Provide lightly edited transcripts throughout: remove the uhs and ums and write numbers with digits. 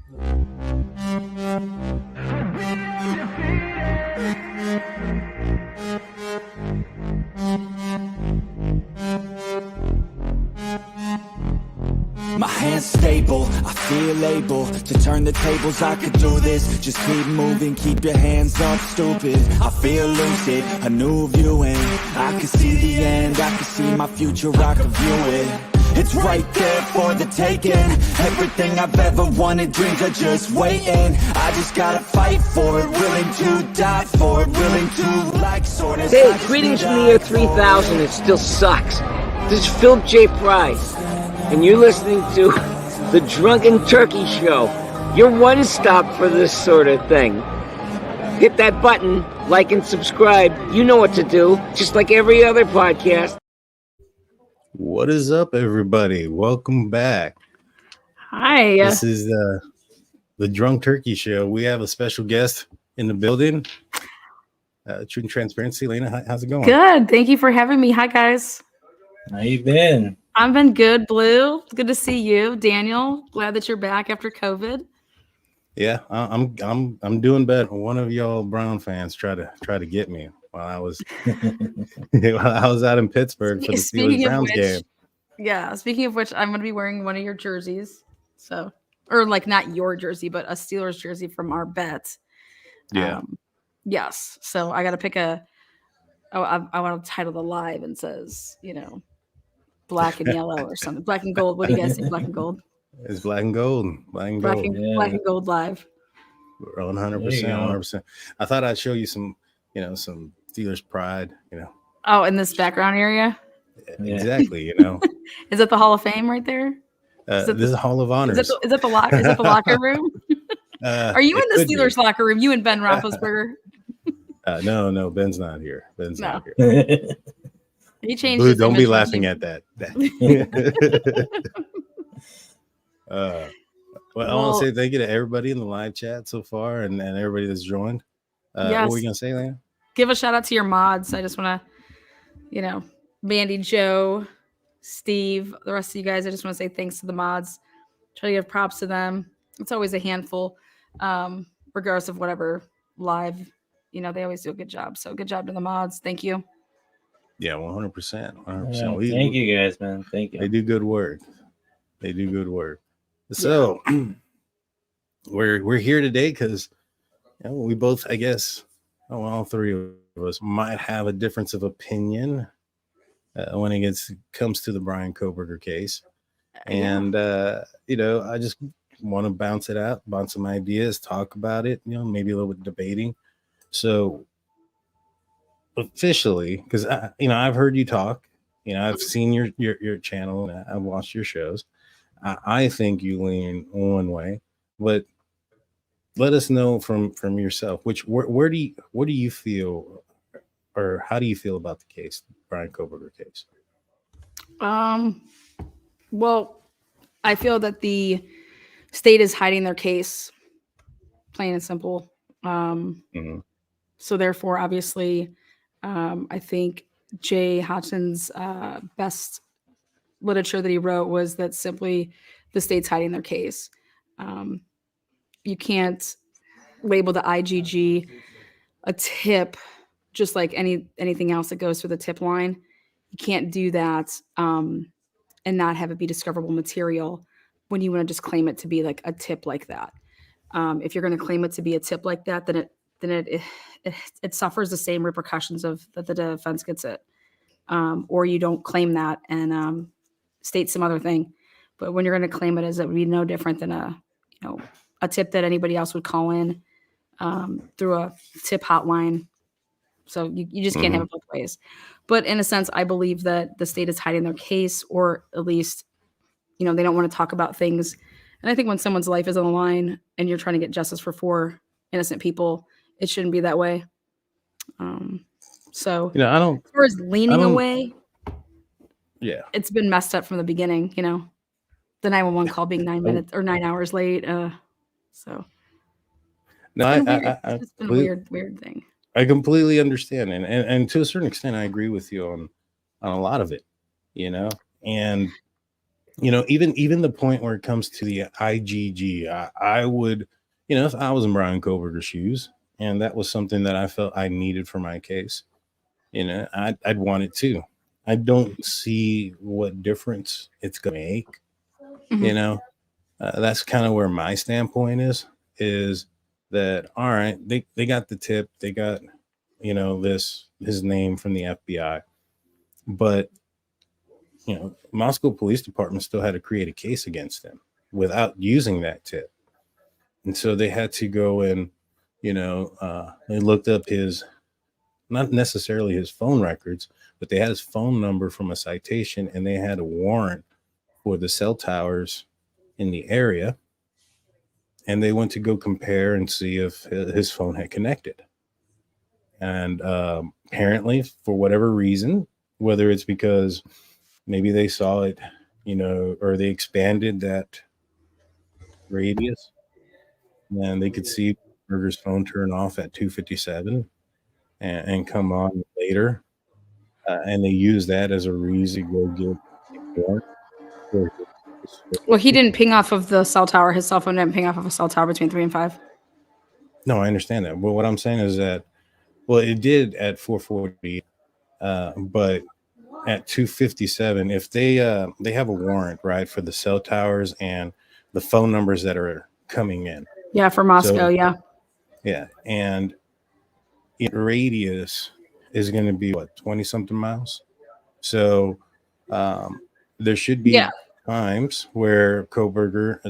My hand's stable, I feel able to turn the tables. I could do this, just keep moving, keep your hands up, stupid. I feel lucid, a new viewing. I can see the end, I can see my future, I can view it. It's right there for the taking. Everything I've ever wanted, dreams are just waiting. I just gotta fight for it, willing to die for it, willing to like sort of. Hey, greetings from the year 3000, it still sucks. This is Philip J. Price, and you're listening to the Drunken Turkey Show, your one-stop for this sort of thing. Hit that button, like and subscribe. You know what to do, just like every other podcast. What is up, everybody? Welcome back. Hi. This is the Drunk Turkey Show. We have a special guest in the building. Truth and Transparency. Lena, how's it going? Good. Thank you for having me. Hi, guys. How you been? I've been good, Blue. Good to see you, Daniel. Glad that you're back after COVID. Yeah, I'm doing better. One of y'all Brown fans tried to get me while I was while I was out in Pittsburgh for the Steelers Browns game. Yeah, speaking of which, I'm going to be wearing one of your jerseys. So, or like not your jersey, but a Steelers jersey from our bet. Yeah. Yes. So I got to pick I want to title the live and says, black and yellow or something. Black and gold. What do you guys think? Black and gold. It's black and gold. Black and gold. Black and gold live. 100%. I thought I'd show you some Steelers pride. Oh, in this background area. Yeah. Exactly. Is it the Hall of Fame right there? This is a Hall of Honors. Is it the locker room? Are you in the Steelers locker room? You and Ben Roethlisberger? No, Ben's not here. Ben's not here. He changed. Blue, don't be laughing at that. Well, I want to say thank you to everybody in the live chat so far and everybody that's joined. Yes. What were you going to say, Lana? Give a shout out to your mods. I just want to, Mandy, Joe, Steve, the rest of you guys. I just want to say thanks to the mods. Try to give props to them. It's always a handful, regardless of whatever live, they always do a good job. So good job to the mods. Thank you. Yeah, 100%. 100%. Yeah, thank you guys, man. Thank you. They do good work. So we're here today because we both, I guess, all three of us might have a difference of opinion when it comes to the Bryan Kohberger case. And, I just want to bounce some ideas, talk about it, maybe a little bit debating. So officially, because, I've heard you talk, I've seen your channel and I've watched your shows. I think you lean one way, but let us know from yourself, what do you feel, or how do you feel about the case, the Bryan Kohberger case? Well, I feel that the state is hiding their case, plain and simple. So therefore, obviously, I think Jay Hodgson's best literature that he wrote was that simply the state's hiding their case. You can't label the IGG a tip just like anything else that goes through the tip line. You can't do that and not have it be discoverable material when you want to just claim it to be like a tip like that. If you're going to claim it to be a tip like that, then it suffers the same repercussions of that the defense gets it. Or you don't claim that and state some other thing. But when you're going to claim it as it would be no different than a tip that anybody else would call in through a tip hotline. So you just can't have it both ways. But in a sense, I believe that the state is hiding their case, or at least, they don't want to talk about things. And I think when someone's life is on the line and you're trying to get justice for 4 innocent people, it shouldn't be that way. So I don't. As far as leaning away, yeah, it's been messed up from the beginning. The 911 call being 9 minutes or 9 hours late. So no, it's been a weird thing. I completely understand, and to a certain extent, I agree with you on a lot of it. And even the point where it comes to the IGG, I would, if I was in Bryan Kohberger's shoes and that was something that I felt I needed for my case, I'd want it too. I don't see what difference it's going to make. Mhm. That's kind of where my standpoint is that, all right, they got the tip, they got, his name from the FBI, but Moscow Police Department still had to create a case against him without using that tip. And so they had to go and, they looked up his, not necessarily his phone records, but they had his phone number from a citation, and they had a warrant for the cell towers in the area. And they went to go compare and see if his phone had connected. And apparently, for whatever reason, whether it's because maybe they saw it, or they expanded that radius, and they could see Berger's phone turn off at 2:57 and come on later, and they use that as a reason to go get a warrant for his Well, he didn't ping off of the cell tower. His cell phone didn't ping off of a cell tower between 3 and 5. No, I understand that. But what I'm saying is that, well, it did at 4:40, but at 2:57, if they have a warrant, right, for the cell towers and the phone numbers that are coming in. Yeah, for Moscow. So, yeah. Yeah, and radius is going to be what, 20 something miles. So there should be times where Kohberger,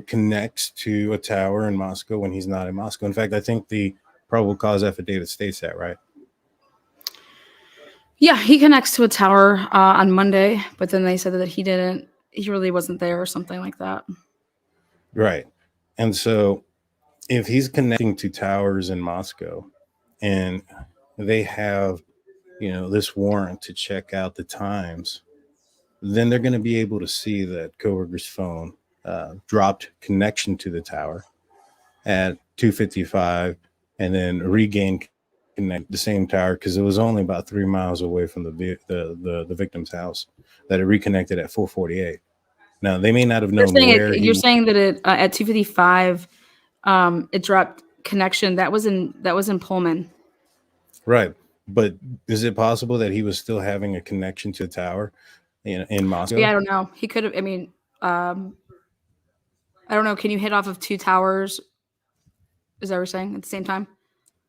connects to a tower in Moscow when he's not in Moscow. In fact, I think the probable cause affidavit states that, right? Yeah, he connects to a tower on Monday, but then they said that he really wasn't there or something like that. Right. And so if he's connecting to towers in Moscow and they have, this warrant to check out the times, then they're going to be able to see that Kohberger's phone dropped connection to the tower at 2:55 and then regained the same tower, because it was only about 3 miles away from the victim's house, that it reconnected at 4:48. Now they may not have known You're saying that it at 2:55 it dropped connection. That was in Pullman. Right. But is it possible that he was still having a connection to the tower in Moscow? Yeah, I don't know. He could have. I mean, I don't know. Can you hit off of 2 towers? Is that what you're saying at the same time?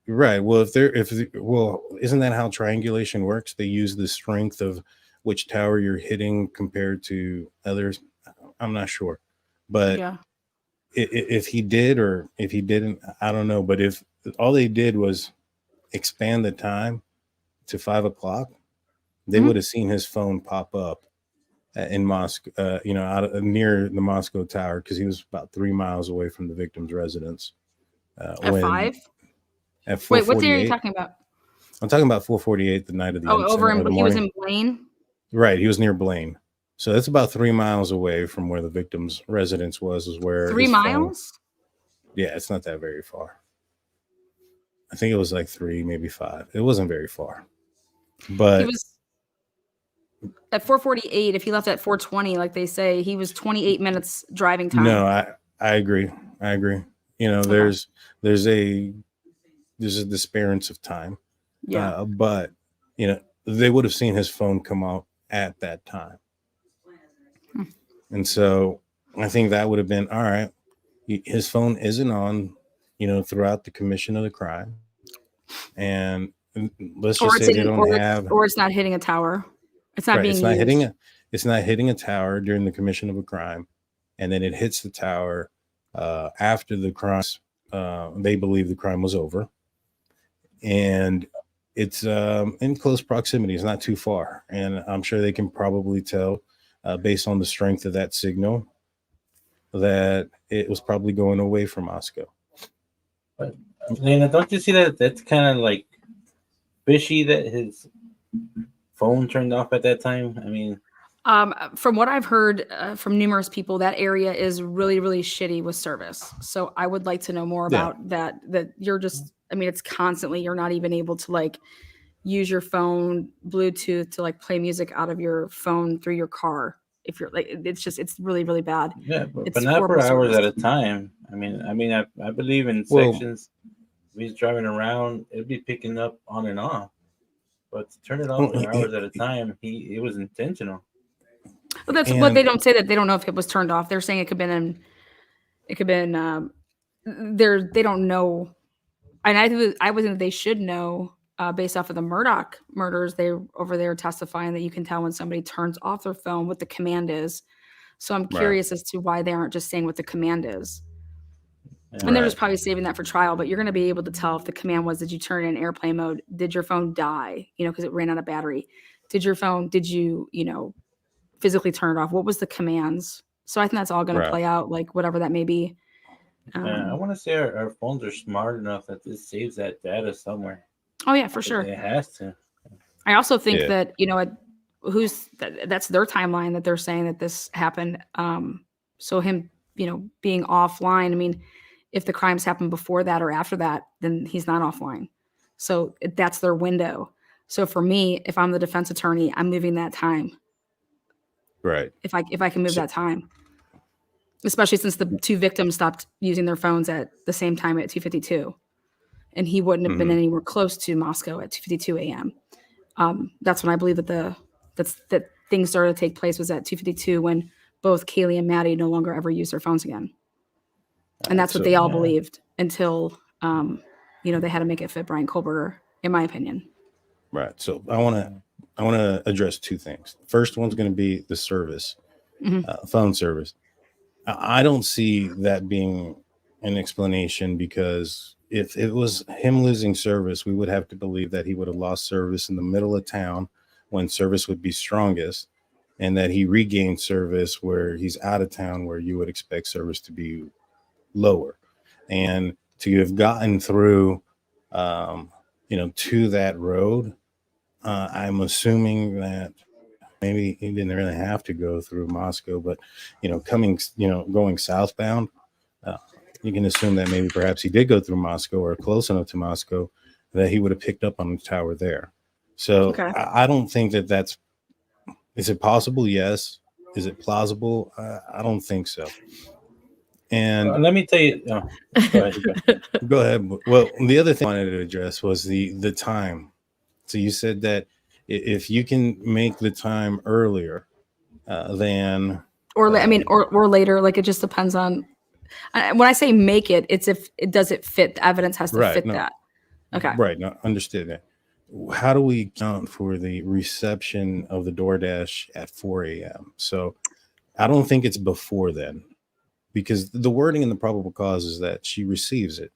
Right. Well, isn't that how triangulation works? They use the strength of which tower you're hitting compared to others. I'm not sure, but yeah. If he did or if he didn't, I don't know. But if all they did was expand the time to 5 o'clock, they would have seen his phone pop up in Moscow, near the Moscow Tower, because he was about 3 miles away from the victim's residence. At 5? At 4:48. Wait, what day are you talking about? I'm talking about 4:48, the night of the incident. Over in, he was in Blaine? Right, he was near Blaine. So that's about 3 miles away from where the victim's residence was. Is where 3 miles? Yeah, it's not that very far. I think it was like 3, maybe 5. It wasn't very far. But he was at 4:48. If he left at 4:20, like they say, he was 28 minutes driving time. No, I agree. There's a disparity of time. Yeah. But they would have seen his phone come out at that time. And so I think that would have been all right. His phone isn't on, throughout the commission of the crime. And let's just say they don't have, or it's not hitting a tower. It's not right, being it's not hitting a tower during the commission of a crime. And then it hits the tower after the crime. They believe the crime was over. And it's in close proximity. It's not too far. And I'm sure they can probably tell, based on the strength of that signal, that it was probably going away from Moscow. But Lena, don't you see that that's kind of like fishy that his phone turned off at that time? I mean, from what I've heard from numerous people, that area is really, really shitty with service. So I would like to know more about that. That you're just, I mean, it's constantly, you're not even able to like use your phone Bluetooth to like play music out of your phone through your car. if you're like, it's really, really bad. Yeah, but It's not for horrible hours service. at a time. I believe in Well- sections. If he's driving around, it'd be picking up on and off. But to turn it off for hours at a time, it was intentional. But that's And- what they don't say, that they don't know if it was turned off. They're saying it could have been they don't know. And I was they should know based off of the Murdoch murders. They're over there testifying that you can tell when somebody turns off their phone what the command is. So I'm curious as to why they aren't just saying what the command is. And they're just probably saving that for trial, but you're going to be able to tell if the command was, did you turn it in airplane mode? Did your phone die? Because it ran out of battery. Did you, physically turn it off? What was the commands? So I think that's all going to play out, like whatever that may be. I want to say our phones are smart enough that this saves that data somewhere. Oh yeah, for sure. It has to. I also think that, that's their timeline that they're saying that this happened. So him, being offline, I mean, if the crimes happened before that or after that, then he's not offline. So that's their window. So for me, if I'm the defense attorney, I'm moving that time. Right. If I can move that time, especially since the two victims stopped using their phones at the same time at 2:52, and he wouldn't have been anywhere close to Moscow at 2:52 a.m. That's when I believe that things started to take place, was at 2:52, when both Kaylee and Maddie no longer ever used their phones again. And that's what they all believed until, they had to make it fit Bryan Kohberger, in my opinion. Right. So I want to address two things. First one's going to be the service, phone service. I don't see that being an explanation, because if it was him losing service, we would have to believe that he would have lost service in the middle of town when service would be strongest, and that he regained service where he's out of town, where you would expect service to be lower. And to have gotten through, to that road, I'm assuming that maybe he didn't really have to go through Moscow, but, going southbound, you can assume that maybe perhaps he did go through Moscow, or close enough to Moscow that he would have picked up on the tower there. So I don't think that's, is it possible? Yes. Is it plausible? I don't think so. And let me tell you, go ahead. Go ahead. Well, the other thing I wanted to address was the time. So you said that if you can make the time earlier, than or later, like it just depends on. When I say make it, it's if it does it fit. The evidence has to fit that. Okay. Right. No, understood that. How do we count for the reception of the DoorDash at 4 a.m.? So I don't think it's before then, because the wording in the probable cause is that she receives it.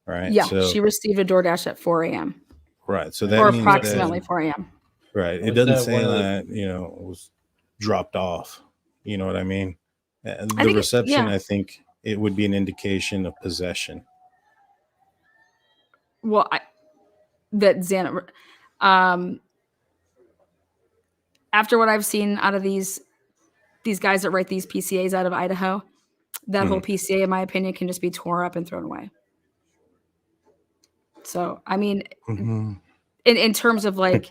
Right. Yeah. So, she received a DoorDash at 4 a.m. Right. So that or means approximately 4 a.m. Right. It doesn't say that, it was dropped off. You know what I mean? The reception, I think it would be an indication of possession. Well, that Xana, after what I've seen out of these guys that write these PCAs out of Idaho, that whole PCA, in my opinion, can just be torn up and thrown away. So, I mean, in terms of like,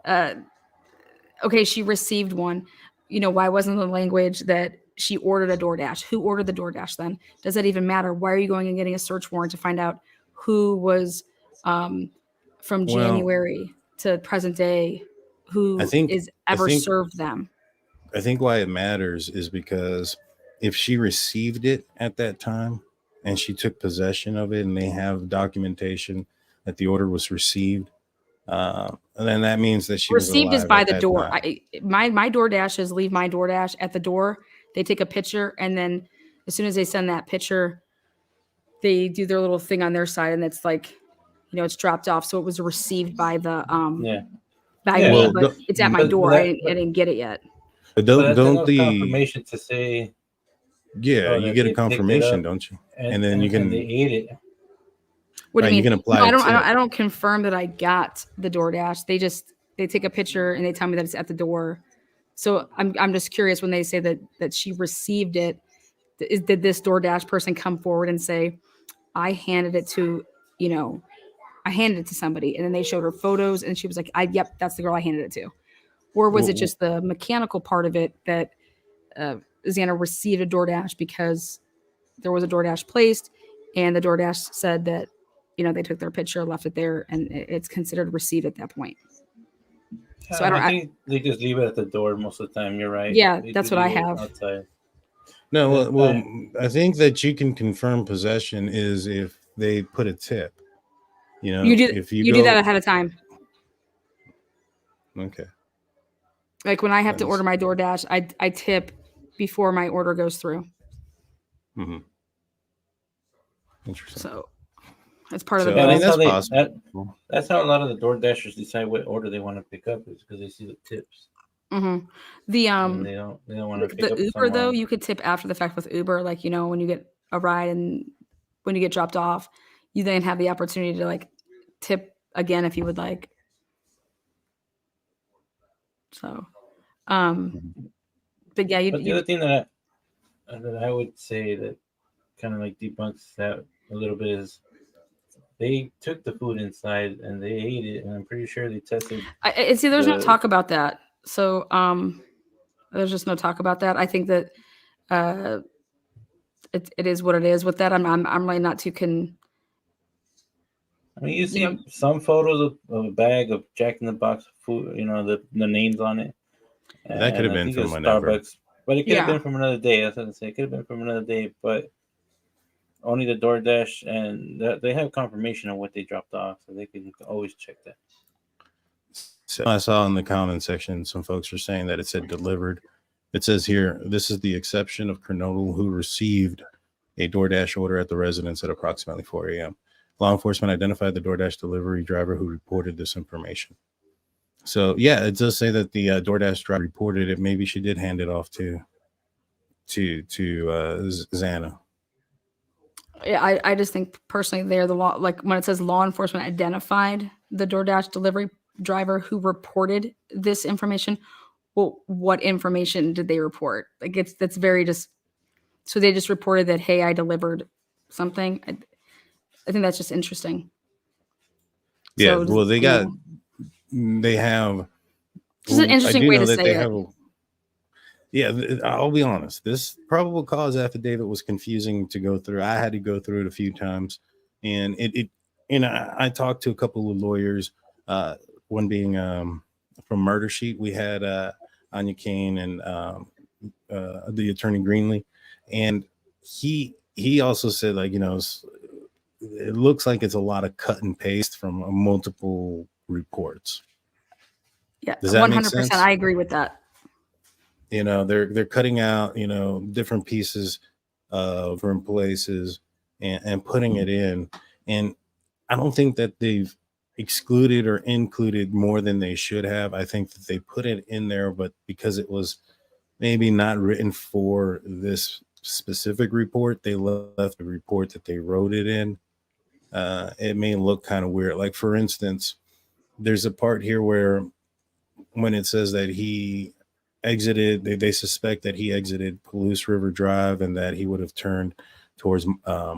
okay, she received one, why wasn't the language that she ordered a DoorDash? Who ordered the DoorDash then? Does that even matter? Why are you going and getting a search warrant to find out who was from January to present day, who served them? I think why it matters is because if she received it at that time and she took possession of it, and they have documentation that the order was received, then that means that she received was is by the door. My DoorDashes leave my DoorDash at the door. They take a picture, and then as soon as they send that picture, they do their little thing on their side, and it's like, it's dropped off. So it was received by the by me, but it's at my door. I didn't get it yet. But don't the confirmation to say? Yeah, you get a confirmation, don't you? And then you can. They ate it. What do you mean? You can apply. I don't confirm that I got the DoorDash. They take a picture and they tell me that it's at the door. So I'm just curious, when they say that she received it, did this DoorDash person come forward and say, I handed it to somebody, and then they showed her photos and she was like, yep, that's the girl I handed it to? Or was it just the mechanical part of it that Xana received a DoorDash because there was a DoorDash placed, and the DoorDash said that, they took their picture, left it there, and it's considered received at that point. So I think they just leave it at the door most of the time. You're right. Yeah, They that's do what I leave it have. outside. No, well, I think that you can confirm possession is if they put a tip. If you do that ahead of time. Okay. Like when I have to order my DoorDash, I tip before my order goes through. Mm-hmm. Interesting. So that's part of So, the. I mean, that's possible. That's how a lot of the Door Dashers decide what order they want to pick up, is because they see the tips. Mm-hmm. The And they don't want to pick the up Uber someone. though, you could tip after the fact with Uber, like when you get a ride and when you get dropped off, you then have the opportunity to like tip again if you would like. So, but yeah, But the other thing that I would say that kind of like debunks that a little bit is they took the food inside and they ate it, and I'm pretty sure they tested. See, there's no talk about that. So, there's just no talk about that. I think that it is what it is with that. I'm really not too I mean, you see some photos of a bag of Jack in the Box food, the names on it. That could have been from whenever. Starbucks, but it could have been from another day. That's what I'm saying. It could have been from another day, but only the DoorDash, and they have confirmation of what they dropped off, so you can always check that. So I saw in the comment section some folks are saying that it said delivered. It says here, this is the exception of Kernodle, who received a DoorDash order at the residence at approximately 4 a.m. Law enforcement identified the DoorDash delivery driver who reported this information. So yeah, it does say that the DoorDash driver reported it. Maybe she did hand it off to Xana. Yeah, I just think personally they're the law. Like when it says law enforcement identified the DoorDash delivery driver who reported this information. Well, what information did they report? Like that's very just. So they just reported that, hey, I delivered something. I think that's just interesting. Yeah, so, well, they have. This is an interesting way to say it. Yeah, I'll be honest. This probable cause affidavit was confusing to go through. I had to go through it a few times, and I talked to a couple of lawyers. One being from Murder Sheet. We had Anya Kane and the attorney Greenlee, and he also said, like, it looks like it's a lot of cut and paste from multiple reports. Yeah, 100%. I agree with that. They're cutting out, different pieces of different places and putting it in. And I don't think that they've excluded or included more than they should have. I think that they put it in there, but because it was maybe not written for this specific report, they left the report that they wrote it in. It may look kind of weird. Like, for instance, there's a part here where when it says that he exited, they suspect that he exited Palouse River Drive and that he would have turned towards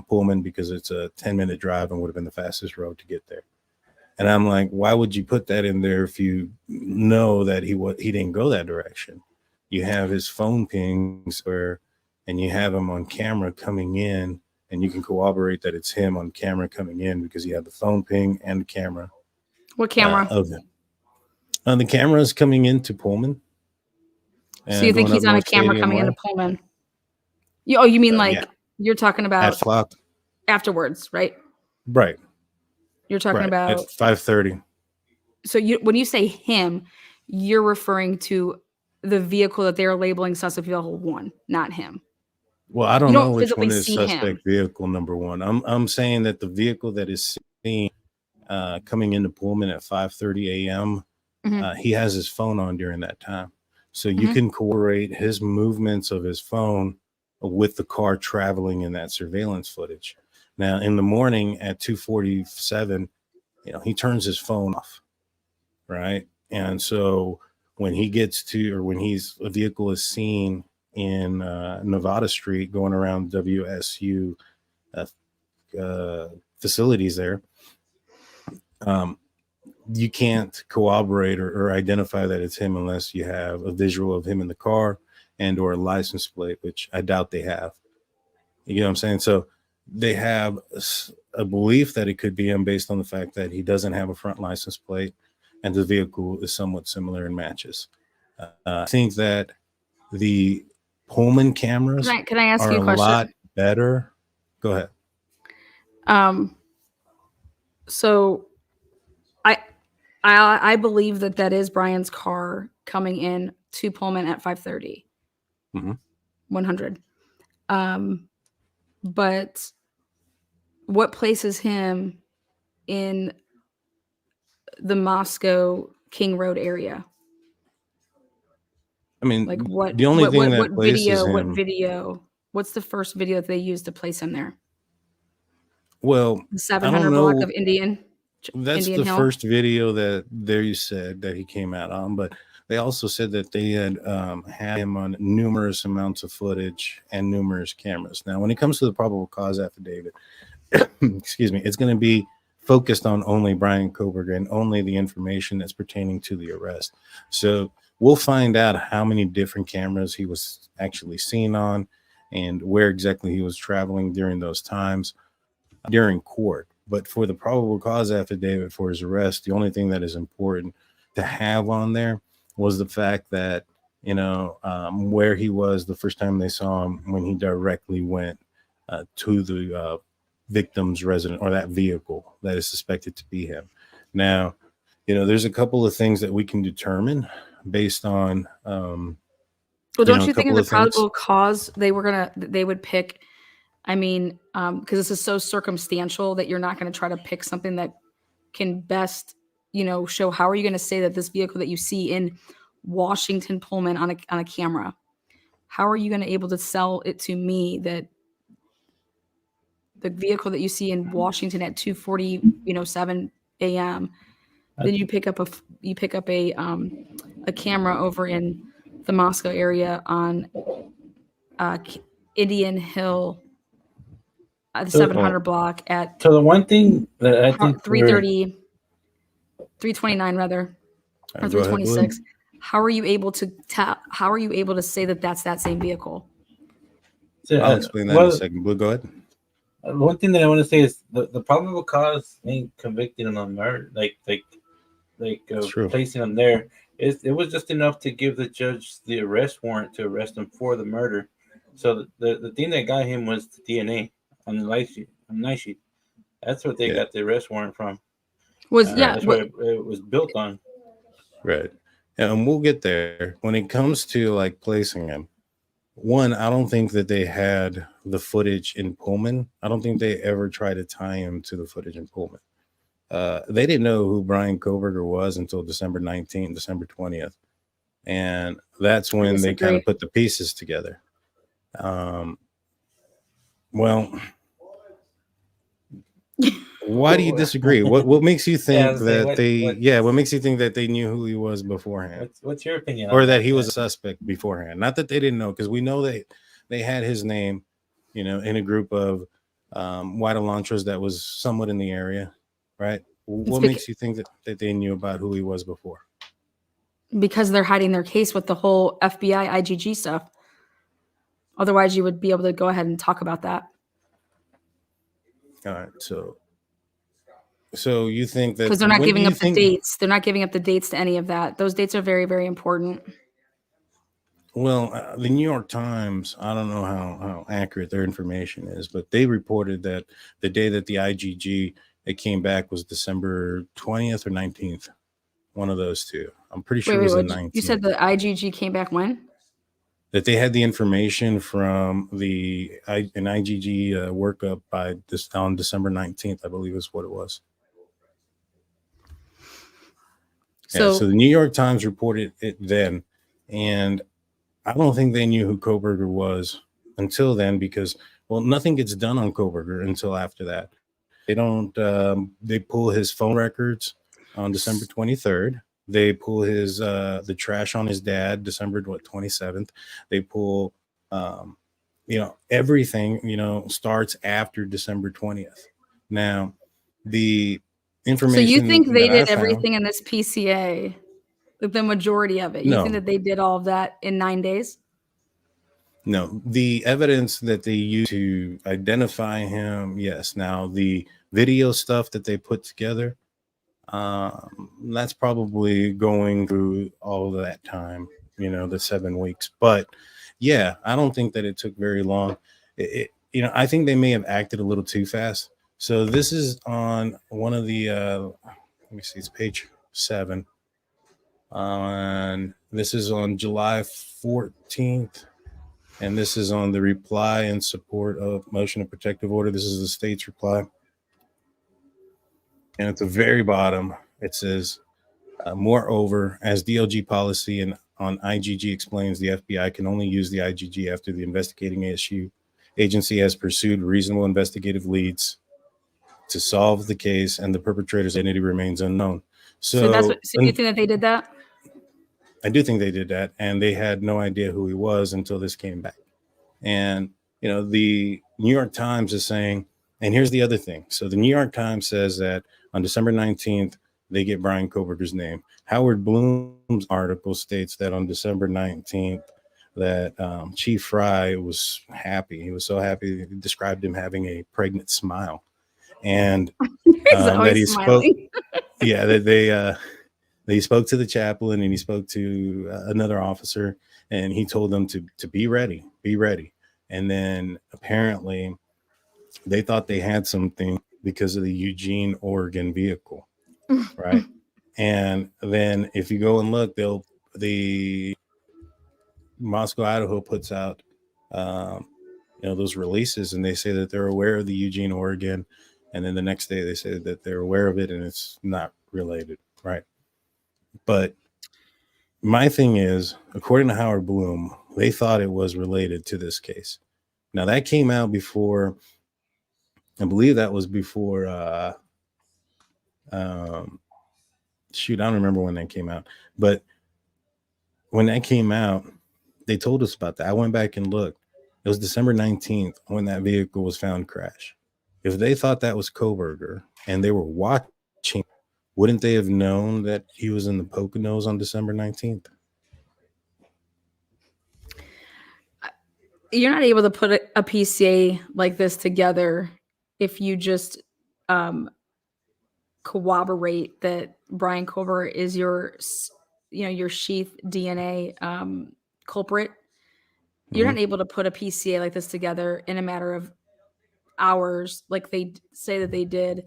Pullman because it's a 10-minute drive and would have been the fastest road to get there. And I'm like, why would you put that in there if you know that he didn't go that direction? You have his phone pings and you have him on camera coming in, and you can corroborate that it's him on camera coming in because you have the phone ping and the camera. What camera? Of him. The camera is coming into Pullman. So you think he's on a camera coming into Pullman? You mean like you're talking about afterwards, right? Right. You're talking about at 5:30. So when you say him, you're referring to the vehicle that they're labeling suspect vehicle 1, not him. Well, I don't know which one is suspect vehicle number 1. I'm saying that the vehicle that is seen coming into Pullman at 5:30 a.m. He has his phone on during that time. So you can correlate his movements of his phone with the car traveling in that surveillance footage. Now, in the morning at 2:47, he turns his phone off, right? And so when he gets to, or when a vehicle is seen in Nevada Street going around WSU facilities there, you can't corroborate or identify that it's him unless you have a visual of him in the car and or a license plate, which I doubt they have. You know what I'm saying? So they have a belief that it could be him based on the fact that he doesn't have a front license plate and the vehicle is somewhat similar in matches. I think that the Pullman cameras Can I ask are you a a question? lot better. Go ahead. So I believe that is Brian's car coming in to Pullman at 5:30, 100. But what places him in the Moscow King Road area? I mean, Like the only thing that places him. What's the first video that they used to place him there? Well, The I 700 don't block know. of Indian That's the Hill. first video that you said that he came out on, but they also said that they had had him on numerous amounts of footage and numerous cameras. Now, when it comes to the probable cause affidavit, excuse me, it's going to be focused on only Bryan Kohberger and only the information that's pertaining to the arrest. So we'll find out how many different cameras he was actually seen on and where exactly he was traveling during those times during court. But for the probable cause affidavit for his arrest, the only thing that is important to have on there was the fact that, where he was the first time they saw him when he directly went to the victim's residence or that vehicle that is suspected to be him. Now, there's a couple of things that we can determine based on. Well, don't you think in the probable cause they would pick? I mean, because this is so circumstantial that you're not going to try to pick something that can best, show how are you going to say that this vehicle that you see in Washington Pullman on a camera, how are you going to able to sell it to me that the vehicle that you see in Washington at 2:47 a.m. Then you pick up a camera over in the Moscow area on Indian Hill, the 700 block at. So the one thing that I think 3:30, 3:29 rather, or 3:26. How are you able to tell? How are you able to say that that's that same vehicle? I'll explain that in a second. But go ahead. One thing that I want to say is the probable cause ain't convicting him on murder, like placing him there. It was just enough to give the judge the arrest warrant to arrest him for the murder. So the thing that got him was the DNA on the night sheet. That's what they got the arrest warrant from. That's what it was built on. Right, and we'll get there. When it comes to like placing him, one, I don't think that they had the footage in Pullman. I don't think they ever tried to tie him to the footage in Pullman. They didn't know who Bryan Kohberger was until December 19th, December 20th. And that's when they kind of put the pieces together. Well, why do you disagree? What makes you think what makes you think that they knew who he was beforehand? What's your opinion? Or that he was a suspect beforehand? Not that they didn't know, because we know that they had his name, in a group of white Elantras that was somewhat in the area, right? What makes you think that they knew about who he was before? Because they're hiding their case with the whole FBI IGG stuff. Otherwise, you would be able to go ahead and talk about that. All right, so you think that because they're not giving up the dates. They're not giving up the dates to any of that. Those dates are very, very important. Well, the New York Times, I don't know how accurate their information is, but they reported that the day that the IGG it came back was December 20th or 19th. One of those two. I'm pretty sure it was the 19th. You said the IGG came back when? That they had the information from an IGG workup on December 19th, I believe is what it was. So the New York Times reported it then, and I don't think they knew who Kohberger was until then, because, well, nothing gets done on Kohberger until after that. They don't. They pull his phone records on December 23rd. They pull his the trash on his dad December 27th. They pull, everything. Starts after December 20th. Now, the information. So you think they did everything in this PCA, the majority of it? You think that they did all of that in 9 days? No, the evidence that they use to identify him, yes. Now the video stuff that they put together, that's probably going through all of that time, the 7 weeks. But yeah, I don't think that it took very long. I think they may have acted a little too fast. So this is on one of the, let me see, it's page 7. And this is on July 14th. And this is on the reply in support of motion of protective order. This is the state's reply. And at the very bottom, it says, moreover, as DLG policy and on IGG explains, the FBI can only use the IGG after the investigating agency has pursued reasonable investigative leads to solve the case and the perpetrator's identity remains unknown. So you think that they did that? I do think they did that, and they had no idea who he was until this came back. And, the New York Times is saying, and here's the other thing. So the New York Times says that on December 19th, they get Bryan Kohberger's name. Howard Bloom's article states that on December 19th, that Chief Fry was happy. He was so happy. He described him having a pregnant smile. And that he spoke, that they spoke to the chaplain and he spoke to another officer, and he told them to be ready. And then apparently they thought they had something because of the Eugene, Oregon vehicle, right? And then if you go and look, the Moscow, Idaho puts out, those releases, and they say that they're aware of the Eugene, Oregon. And then the next day they say that they're aware of it and it's not related, right? But my thing is, according to Howard Bloom, they thought it was related to this case. Now that came out before, I believe that was before, shoot, I don't remember when that came out, but when that came out, they told us about that. I went back and looked. It was December 19th when that vehicle was found crashed. If they thought that was Kohberger and they were watching, wouldn't they have known that he was in the Poconos on December 19th? You're not able to put a PCA like this together if you just corroborate that Bryan Kohberger is your sheath DNA culprit. You're not able to put a PCA like this together in a matter of hours, like they say that they did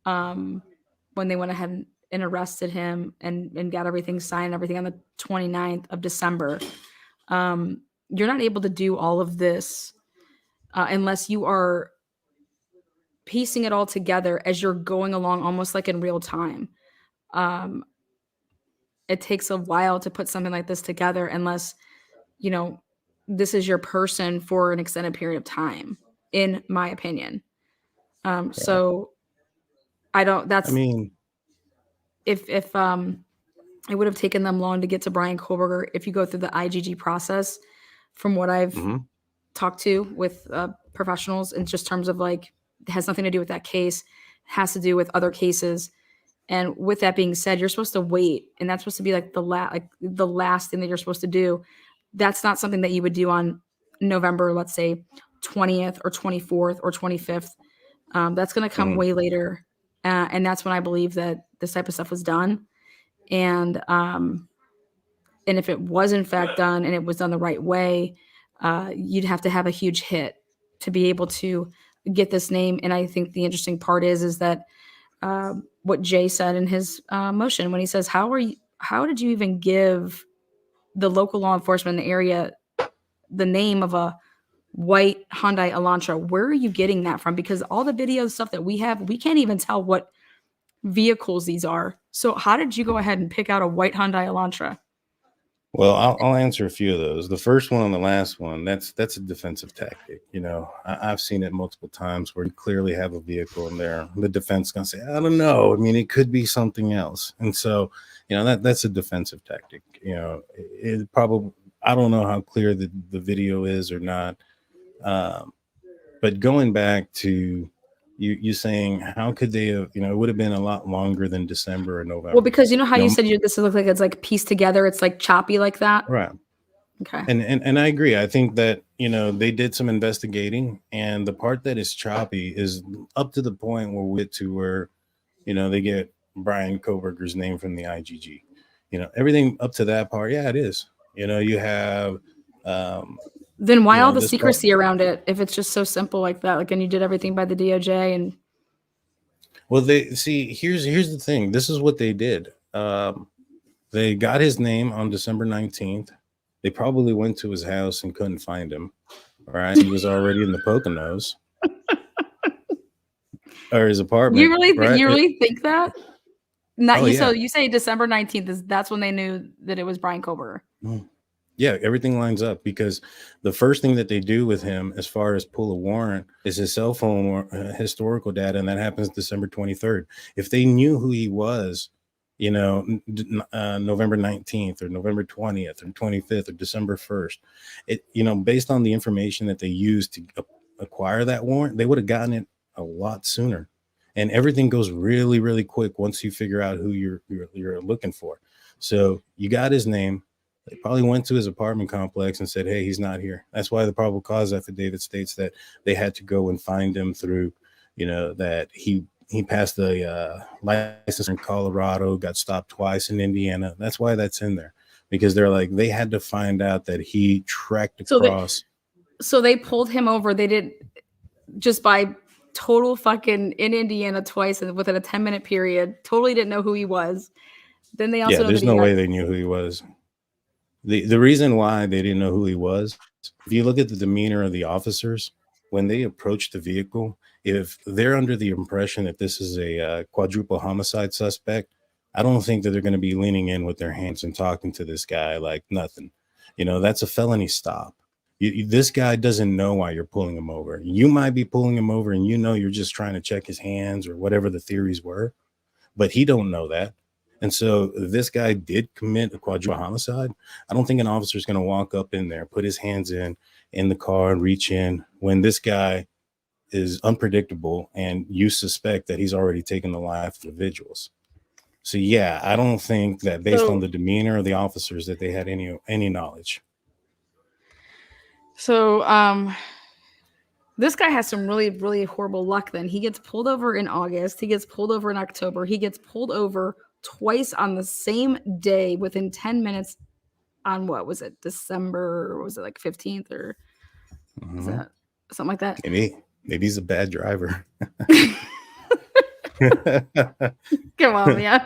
when they went ahead and arrested him and got everything signed, everything on the 29th of December. You're not able to do all of this unless you are piecing it all together as you're going along, almost like in real time. It takes a while to put something like this together unless, this is your person for an extended period of time, in my opinion. So I don't, that's, I mean, if it would have taken them long to get to Bryan Kohberger, if you go through the IGG process, from what I've talked to with professionals, in just terms of it has nothing to do with that case, it has to do with other cases. And with that being said, you're supposed to wait, and that's supposed to be the last thing that you're supposed to do. That's not something that you would do on November, let's say 20th or 24th or 25th. That's going to come way later. And that's when I believe that this type of stuff was done. And if it was in fact done and it was done the right way, you'd have to have a huge hit to be able to get this name. And I think the interesting part is that what Jay said in his motion when he says, how did you even give the local law enforcement in the area the name of a white Hyundai Elantra? Where are you getting that from? Because all the video stuff that we have, we can't even tell what vehicles these are. So how did you go ahead and pick out a white Hyundai Elantra? Well, I'll answer a few of those. The first one and the last one, that's a defensive tactic. I've seen it multiple times where you clearly have a vehicle in there. The defense is going to say, I don't know. I mean, it could be something else. And so, that's a defensive tactic. It probably, I don't know how clear the video is or not. But going back to you saying, how could they have, it would have been a lot longer than December or November. Well, because how you said this looks like it's pieced together. It's choppy like that. Right. Okay. And I agree. I think that, they did some investigating, and the part that is choppy is up to the point where we get to where, they get Bryan Kohberger's name from the IGG. Everything up to that part, yeah, it is. You have then why all the this part. secrecy around it if it's just so simple like that? Like, and you did everything by the DOJ and Well, here's the thing. This is what they did. They got his name on December 19th. They probably went to his house and couldn't find him. All right. He was already in the Poconos. Or his apartment. You really right? you really think that? Not Oh, you yeah. so you say December 19th that's when they knew that it was Bryan Kohberger. Yeah, everything lines up because the first thing that they do with him as far as pull a warrant is his cell phone historical data, and that happens December 23rd. If they knew who he was, November 19th or November 20th or 25th or December 1st, based on the information that they used to acquire that warrant, they would have gotten it a lot sooner. And everything goes really, really quick once you figure out who you're looking for. So you got his name. They probably went to his apartment complex and said, hey, he's not here. That's why the probable cause affidavit states that they had to go and find him through, that he passed the license in Colorado, got stopped twice in Indiana. That's why that's in there, because they're like, they had to find out that he trekked across. So they pulled him over. They did just by total fucking in Indiana twice and within a 10-minute period. Totally didn't know who he was. Then they also there's no way they knew who he was. The reason why they didn't know who he was, if you look at the demeanor of the officers when they approach the vehicle, if they're under the impression that this is a quadruple homicide suspect, I don't think that they're going to be leaning in with their hands and talking to this guy like nothing. That's a felony stop. This guy doesn't know why you're pulling him over. You might be pulling him over and you're just trying to check his hands or whatever the theories were, but he don't know that. And so this guy did commit a quadruple homicide. I don't think an officer is going to walk up in there, put his hands in the car and reach in when this guy is unpredictable and you suspect that he's already taken the life of individuals. So, yeah, I don't think that based on the demeanor of the officers that they had any knowledge. So this guy has some really, really horrible luck then. He gets pulled over in August. He gets pulled over in October. He gets pulled over twice on the same day within 10 minutes on what was it, December, or was it like 15th or is that something like that? Maybe he's a bad driver. Come on, yeah.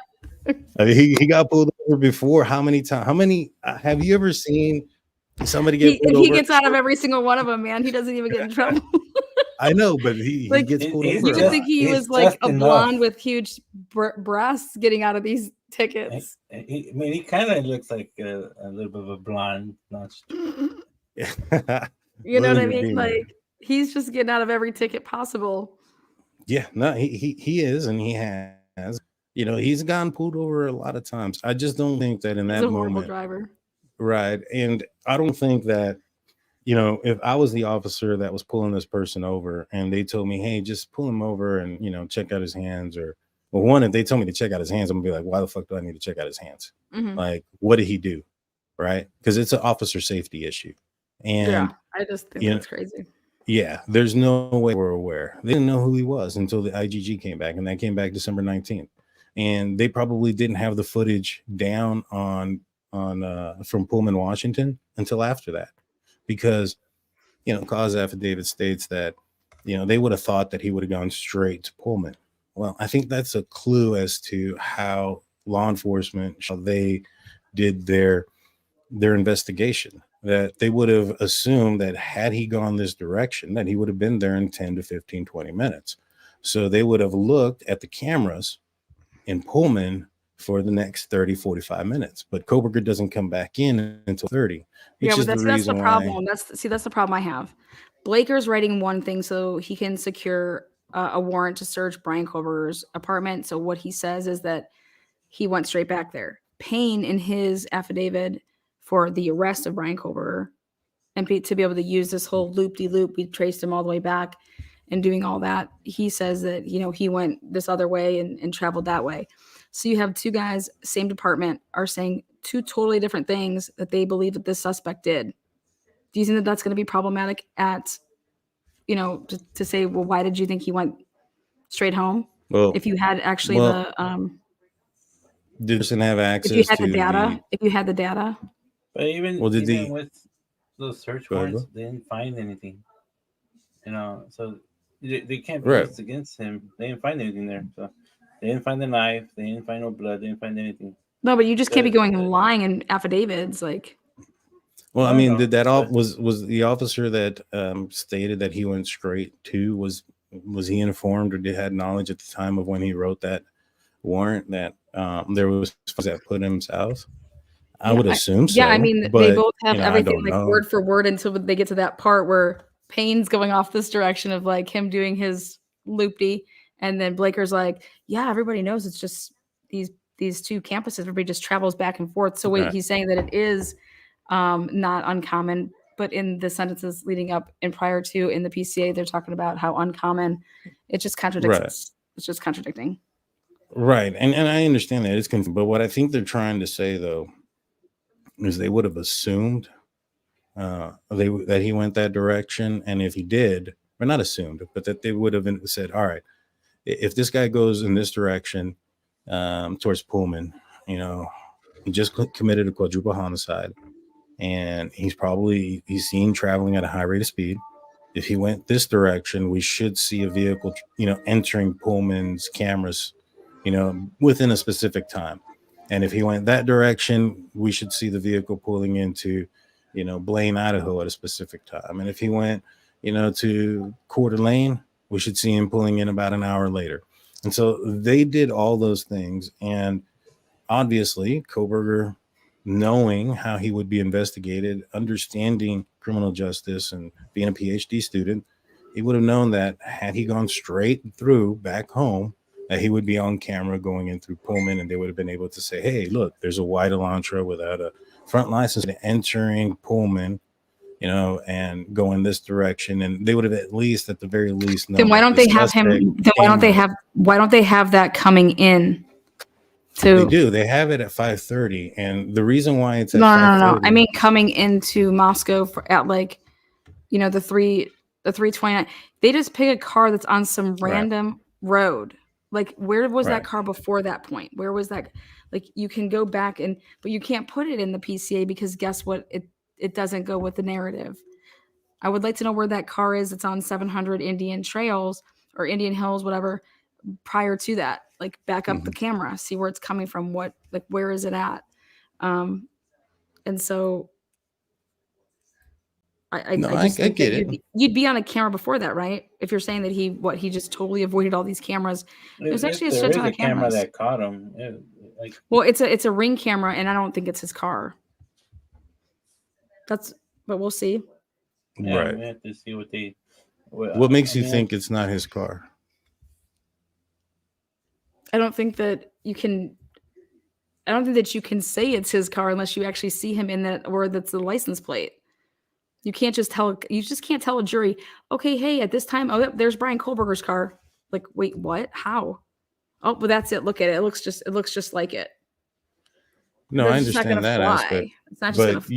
I mean, he got pulled over before. How many times? How many have you ever seen somebody get pulled over? He gets out of every single one of them, man. He doesn't even get in trouble. I know, but he gets pulled over. You would think he was like a blonde with huge breasts getting out of these tickets. He kind of looks like a little bit of a blonde. You know what I mean? Like, he's just getting out of every ticket possible. Yeah, no, he is, and he has. He's gotten pulled over a lot of times. I just don't think that in that moment. He's a horrible driver. Right. And I don't think that, if I was the officer that was pulling this person over and they told me, hey, just pull him over and, check out his hands, or, well, one, if they told me to check out his hands, I'm gonna be like, why the fuck do I need to check out his hands? Mm-hmm. Like, what did he do? Right. Because it's an officer safety issue. And yeah, I just think that's crazy. Yeah, there's no way we're aware. They didn't know who he was until the IGG came back, and that came back December 19th. And they probably didn't have the footage down on from Pullman, Washington until after that, because cause affidavit states that they would have thought that he would have gone straight to Pullman. Well, I think that's a clue as to how law enforcement they did their investigation, that they would have assumed that had he gone this direction that he would have been there in 10 to 15 20 minutes. So they would have looked at the cameras in Pullman for the next 30, 45 minutes. But Kohberger doesn't come back in until 30. Yeah, but that's the problem. That's the problem I have. Blaker's writing one thing so he can secure a warrant to search Bryan Kohberger's apartment. So what he says is that he went straight back there. Payne, in his affidavit for the arrest of Bryan Kohberger, and to be able to use this whole loop-de-loop, we traced him all the way back and doing all that. He says that, he went this other way and traveled that way. So you have two guys, same department, are saying two totally different things that they believe that this suspect did. Do you think that that's going to be problematic at, to say, well, why did you think he went straight home? Well, If you had actually did the person have if you access had the to data, if you had the data, But even Well, did even the with those search Go ahead, warrants, bro. they didn't find anything. So they can't be Right. used against him. They didn't find anything there. So they didn't find the knife. They didn't find no blood. They didn't find anything. no, but you just can't be going and The- lying in affidavits. Like, Well, I No, mean, no, did that all but- was the officer that stated that he went straight to was he informed or had knowledge at the time of when he wrote that warrant that there was that put in his house? I would assume so. yeah, I mean, but, they both have I everything don't like know. word for word until they get to that part where Payne's going off this direction of like him doing his loopy, and then Blaker's like, yeah, everybody knows it's just these two campuses. Everybody just travels back and forth. So wait, Right. he's saying that it is not uncommon, but in the sentences leading up and prior to in the PCA, they're talking about how uncommon. It just contradicts. Right. It's just contradicting. Right. And I understand that it's confusing, but what I think they're trying to say though is they would have assumed that he went that direction, and if he did, or not assumed, but that they would have said, all right, if this guy goes in this direction towards Pullman, he just committed a quadruple homicide, and he's seen traveling at a high rate of speed. If he went this direction, we should see a vehicle, entering Pullman's cameras, within a specific time. And if he went that direction, we should see the vehicle pulling into, Blaine, Idaho at a specific time. And if he went, to Coeur d'Alene, we should see him pulling in about an hour later. And so they did all those things. And obviously, Kohberger, knowing how he would be investigated, understanding criminal justice and being a PhD student, he would have known that had he gone straight through back home, that he would be on camera going in through Pullman, and they would have been able to say, hey, look, there's a white Elantra without a front license entering Pullman, and go in this direction. And they would have at the very least known. Then why don't they have him? Then why don't they have that coming in? They do. They have it at 5:30, and the reason why it's at no. 5:30 I mean, coming into Moscow at like, the 329. They just pick a car that's on some random road. Like, where was that car before that point? Where was that? Like, you can go back but you can't put it in the PCA because guess what? It doesn't go with the narrative. I would like to know where that car is. It's on 700 Indian Trails or Indian Hills, whatever. Prior to that, like, back up the camera, see where it's coming from. Where is it at? And so I just think get that it. you'd be on a camera before that, right? If you're saying that he just totally avoided all these cameras. There's actually a shit ton of camera cameras. that caught him. Well, it's a Ring camera, and I don't think it's his car. But we'll see. Yeah, right. we have to see what they. What makes you think it's not his car? I don't think that you can say it's his car unless you actually see him in that, or that's the license plate. You just can't tell a jury, okay, hey, at this time, oh, there's Bryan Kohberger's car. Like, wait, what? How? Oh, but that's it. Look at it. It looks just like it. No, I understand that aspect. It's not just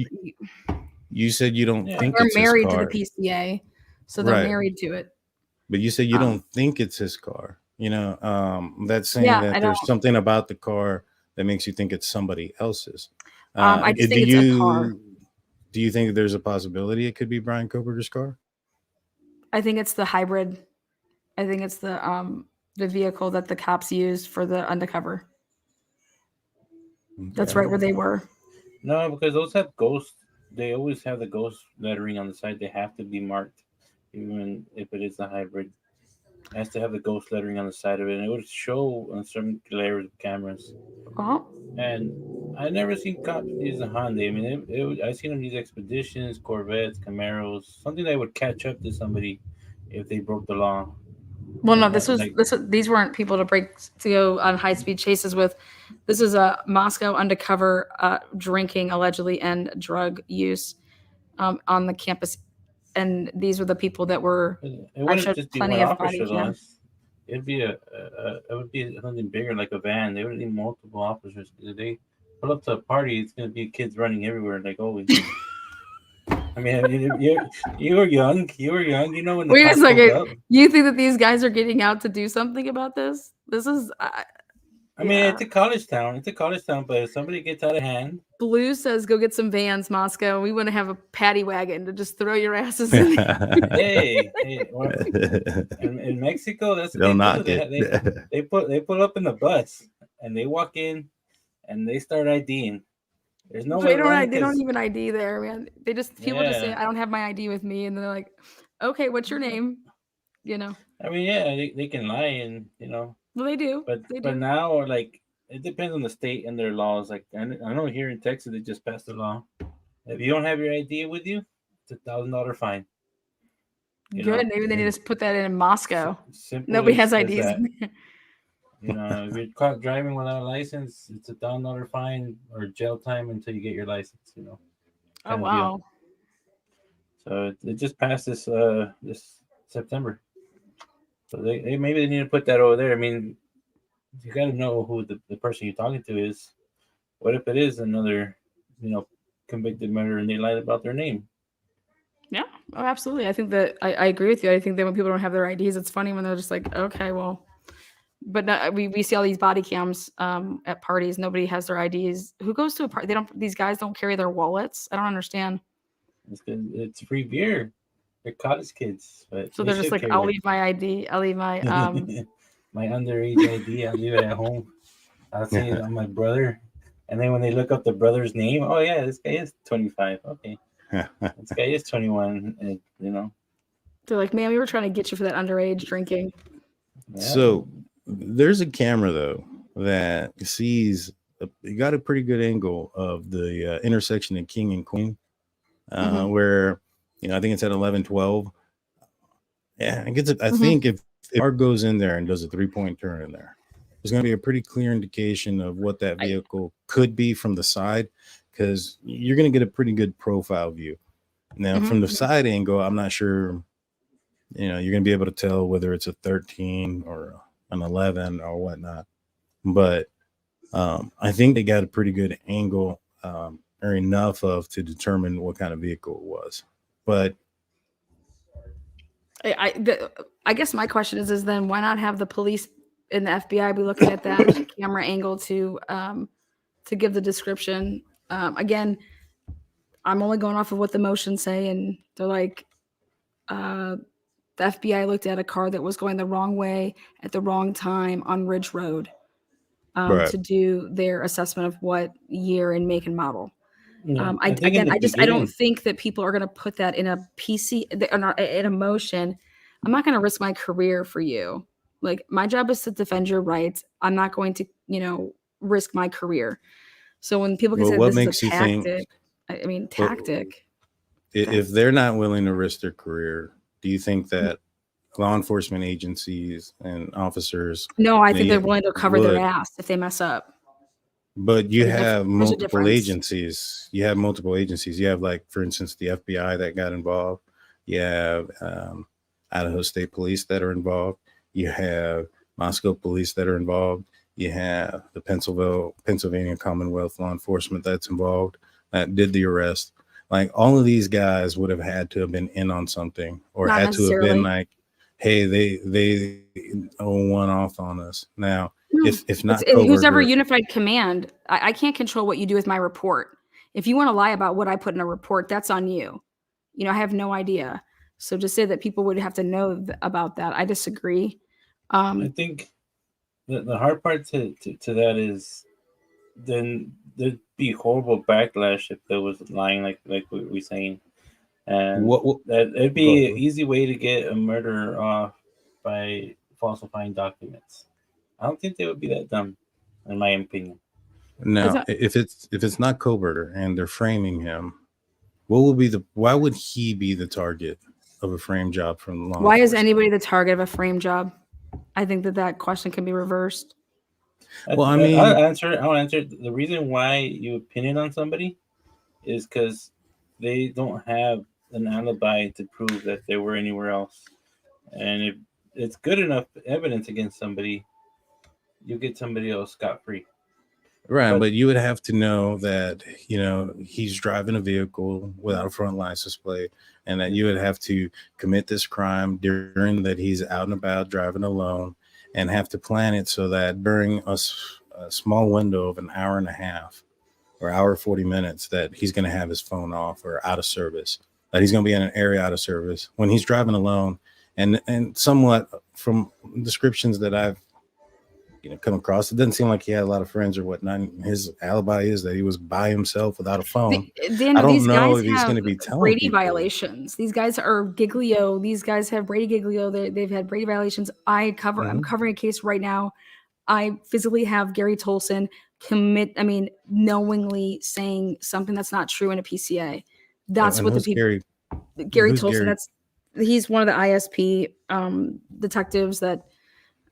you said you don't think they're it's married his car. to the PCA, so they're married to it. But you said you don't think it's his car. That's saying that there's something about the car that makes you think it's somebody else's. I just think it's a car. Do you think there's a possibility it could be Bryan Kohberger's car? I think it's the hybrid. I think it's the vehicle that the cops used for the undercover. Okay. That's right where they were. No, because those have ghosts. They always have the ghost lettering on the side. They have to be marked, even if it is a hybrid. It has to have the ghost lettering on the side of it, and it would show on some glares of cameras. Oh. And I never seen cops use a Hyundai. I mean, I seen them use Expeditions, Corvettes, Camaros, something that would catch up to somebody if they broke the law. Well, no, these weren't people to go on high speed chases with. This is a Moscow undercover drinking allegedly and drug use on the campus. And these were the people that were. It wouldn't just be one officer, though. It'd be it would be something bigger, like a van. They would need multiple officers. If they pull up to a party, it's gonna be kids running everywhere, like always. I mean, you were young. You were young. You know when the Wait a cops pulled second. up. You think that these guys are getting out to do something about this? This is, I mean, yeah. it's a college town. It's a college town, but if somebody gets out of hand, Blue says, "Go get some vans, Moscow. We want to have a paddy wagon to just throw your asses in." hey, well, in Mexico, that's what They'll they do. knock They, it. they pull up in the bus and they walk in and they start IDing. There's nowhere to run They don't because even ID there, man. They just people just say, yeah. "I don't have my ID with me," and they're like, "Okay, what's your name?" You know. I mean, yeah, they can lie and Well, they do. but They but do. now like it depends on the state and their laws. Like I know here in Texas they just passed a law. If you don't have your ID with you, it's $1,000 fine. Good. Maybe they need to put that in Moscow. Simple Nobody has as IDs. that. If you're caught driving without a license, it's $1,000 fine or jail time until you get your license. Oh kind of wow. deal. So it just passed this September. So they maybe they need to put that over there. I mean, you got to know who the person you're talking to is. What if it is another, convicted murderer and they lied about their name? Yeah. Oh, absolutely. I think that I agree with you. I think that when people don't have their IDs, it's funny when they're just like, okay, well, but no, we see all these body cams at parties. Nobody has their IDs. Who goes to a party? These guys don't carry their wallets. I don't understand. It's free beer. They're college kids, but So they they're just should like, carry I'll their leave my ID. I'll leave my my underage ID. I'll leave it at home. I'll see it on my brother. And then when they look up the brother's name, oh yeah, this guy is 25. Okay, this guy is 21. And, They're like, man, we were trying to get you for that underage drinking. yeah. So there's a camera though that sees you got a pretty good angle of the intersection of King and Queen, where I think it's at 11:12. Yeah, it gets. I think if car goes in there and does a 3-point turn in there, there's going to be a pretty clear indication of what that vehicle could be from the side, because you're going to get a pretty good profile view. Now, from the side angle, I'm not sure. You're going to be able to tell whether it's a 13 or an 11 or whatnot. But I think they got a pretty good angle or enough to determine what kind of vehicle it was. But I guess my question is then why not have the police and the FBI be looking at that camera angle to give the description? Again, I'm only going off of what the motions say, and they're like, the FBI looked at a car that was going the wrong way at the wrong time on Ridge Road to do their assessment of what year and make and model. I don't think that people are going to put that in a PC in a motion. I'm not going to risk my career for you. Like, my job is to defend your rights. I'm not going to, risk my career. So when people can say what this makes is a you tactic, think, tactic. If they're not willing to risk their career, do you think that law enforcement agencies and officers? No, I think they're willing to cover their ass if they mess up. But you have multiple agencies. You have multiple agencies. You have, like, for instance, the FBI that got involved. You have Idaho State Police that are involved. You have Moscow Police that are involved. You have the Pennsylvania Commonwealth Law Enforcement that's involved that did the arrest. Like, all of these guys would have had to have been in on something, or Not had to have been like, hey, they owe one off on us. Now, if not, who's ever unified command, I can't control what you do with my report. If you want to lie about what I put in a report, that's on you. I have no idea. So just say that people would have to know about that. I disagree. I think the hard part to that is then there'd be horrible backlash if there was lying like we're saying. And that it'd be an easy way to get a murderer off by falsifying documents. I don't think they would be that dumb, in my opinion. Now, if it's not Kohberger and they're framing him, why would he be the target of a frame job from the law? Why is anybody the target of a frame job? I think that question can be reversed. Well, I mean, I'll answer it. The reason why you pin it on somebody is because they don't have an alibi to prove that they were anywhere else. And if it's good enough evidence against somebody, you get somebody else scot free. Right, but you would have to know that, he's driving a vehicle without a front license plate, and that you would have to commit this crime during that he's out and about driving alone, and have to plan it so that during a small window of an hour and a half or hour 40 minutes that he's going to have his phone off or out of service, that he's going to be in an area out of service when he's driving alone. And somewhat from descriptions that I've come across, it doesn't seem like he had a lot of friends or whatnot. His alibi is that he was by himself without a phone. Daniel, I don't these know guys if he's have going to be telling Brady people. violations. These guys are Giglio. These guys have Brady Giglio. They've had Brady violations. I'm covering a case right now. I physically have Gary Tolson knowingly saying something that's not true in a PCA. That's what the people. Gary Tolson. Gary? He's one of the ISP detectives that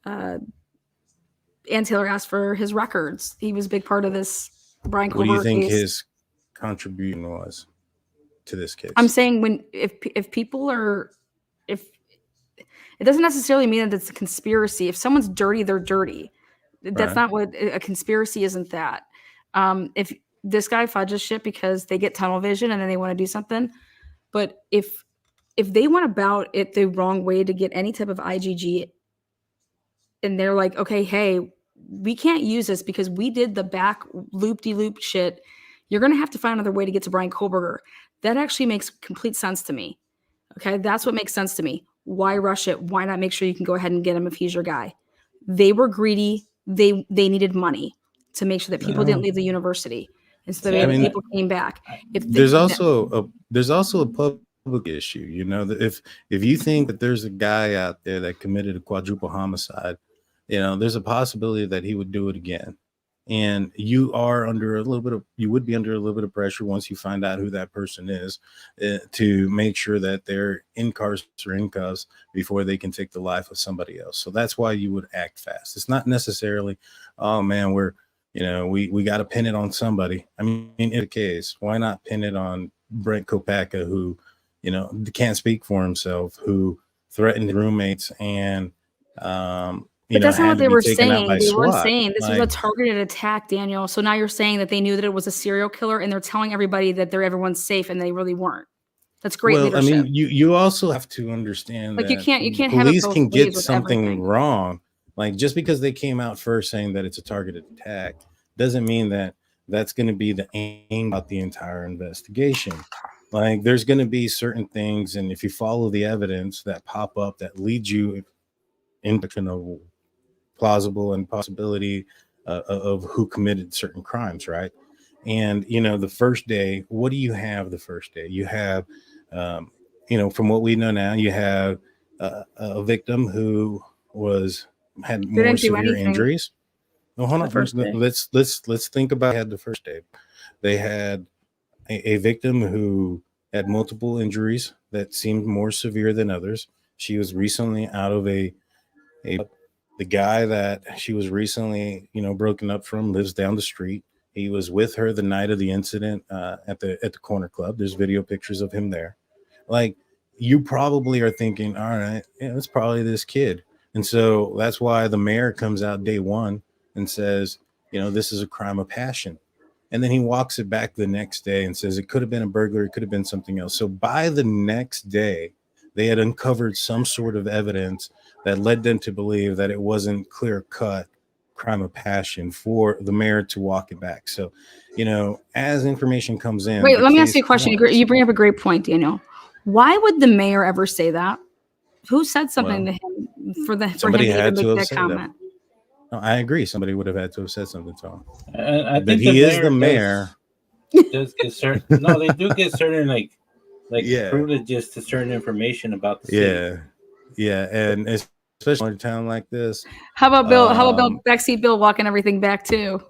Ann Taylor asked for his records. He was a big part of this Bryan Kohberger case. What do you think his contribution was to this case? I'm saying if people are, if it doesn't necessarily mean that it's a conspiracy. If someone's dirty, they're dirty. That's not what a conspiracy isn't. That if this guy fudges shit because they get tunnel vision and then they want to do something, but if they went about it the wrong way to get any type of IGG, and they're like, okay, hey, we can't use this because we did the back loop-de-loop shit. You're going to have to find another way to get to Bryan Kohberger. That actually makes complete sense to me. Okay, that's what makes sense to me. Why rush it? Why not make sure you can go ahead and get him if he's your guy? They were greedy. They needed money to make sure that people didn't leave the university, and so that people came back. There's also a public issue. That if you think that there's a guy out there that committed a quadruple homicide, there's a possibility that he would do it again. And you would be under a little bit of pressure once you find out who that person is, to make sure that they're in cars or in cuffs before they can take the life of somebody else. So that's why you would act fast. It's not necessarily, oh man, we got to pin it on somebody. I mean, in the case, why not pin it on Brent Kopaka, who, can't speak for himself, who threatened roommates and, but that's not what they were saying. They weren't saying this was a like, targeted attack, Daniel. So now you're saying that they knew that it was a serial killer, and they're telling everybody that everyone's safe, and they really weren't. That's great leadership. I mean, you also have to understand that you can't police have it can both ways get with something everything. wrong. Like, just because they came out first saying that it's a targeted attack doesn't mean that that's going to be the aim of the entire investigation. Like, there's going to be certain things, and if you follow the evidence that pop up that leads you into a plausible and possibility of who committed certain crimes, right? And the first day, what do you have the first day? You have from what we know now, you have a victim who had more severe injuries. No, hold on. Let's think about had the first day. They had a victim who had multiple injuries that seemed more severe than others. She was recently out of the guy that she was recently, broken up from lives down the street. He was with her the night of the incident at the corner club. There's video pictures of him there. Like, you probably are thinking, all right, it's probably this kid. And so that's why the mayor comes out day one and says, this is a crime of passion. And then he walks it back the next day and says it could have been a burglary, it could have been something else. So by the next day, they had uncovered some sort of evidence that led them to believe that it wasn't clear-cut crime of passion for the mayor to walk it back. So, as information comes in. Wait, let me ask you a question. You bring up a great point, Daniel. Why would the mayor ever say that? Who said something to him for him to even make that comment? No, I agree. Somebody would have had to have said something to him. I but think he is the mayor. Does get certain? No, they do get certain privileges to certain information about the city. Yeah, and especially in a town like this. How about Bill? How about backseat Bill walking everything back too?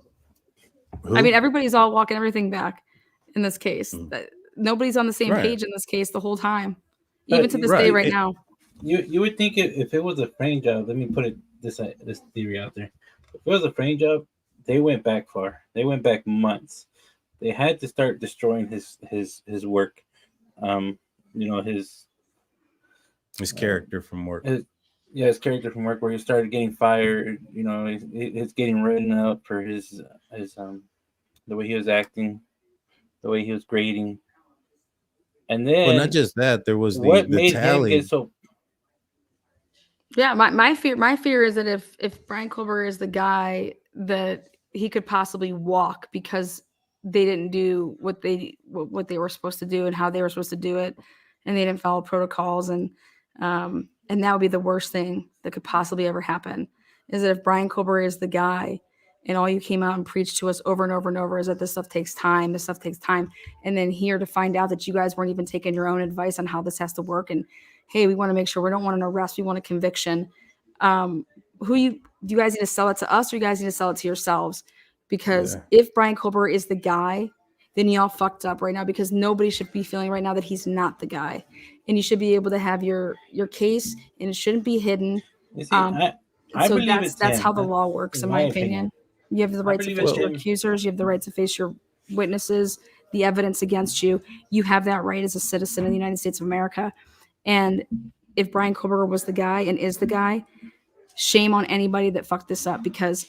Who? I mean, everybody's all walking everything back in this case. Nobody's on the same page in this case the whole time, even to this day right now. You would think if it was a frame job, let me put this theory out there. If it was a frame job, they went back far. They went back months. They had to start destroying his work. His character from work. Yeah, his character from work where he started getting fired. You know, he's getting written up for his the way he was acting, the way he was grading, and Well, not then just that. There was what the made him tally. get so. Yeah, my fear is that if Bryan Kohberger is the guy, that he could possibly walk because they didn't do what they were supposed to do and how they were supposed to do it, and they didn't follow protocols, and that would be the worst thing that could possibly ever happen. Is that if Bryan Kohberger is the guy, and all you came out and preached to us over and over and over is that this stuff takes time, and then here to find out that you guys weren't even taking your own advice on how this has to work, and hey, we want to make sure we don't want an arrest, we want a conviction. Do you guys need to sell it to us, or you guys need to sell it to yourselves? Because Yeah. if Bryan Kohberger is the guy, then y'all fucked up right now, because nobody should be feeling right now that he's not the guy, and you should be able to have your case, and it shouldn't be hidden. You see, Um, I so believe that's it's that's him. how the law works, in my opinion. You have the I right to believe face it's your him. accusers. You have the right to face your witnesses, the evidence against you. You have that right as a citizen of the United States of America. And if Bryan Kohberger was the guy and is the guy, shame on anybody that fucked this up, because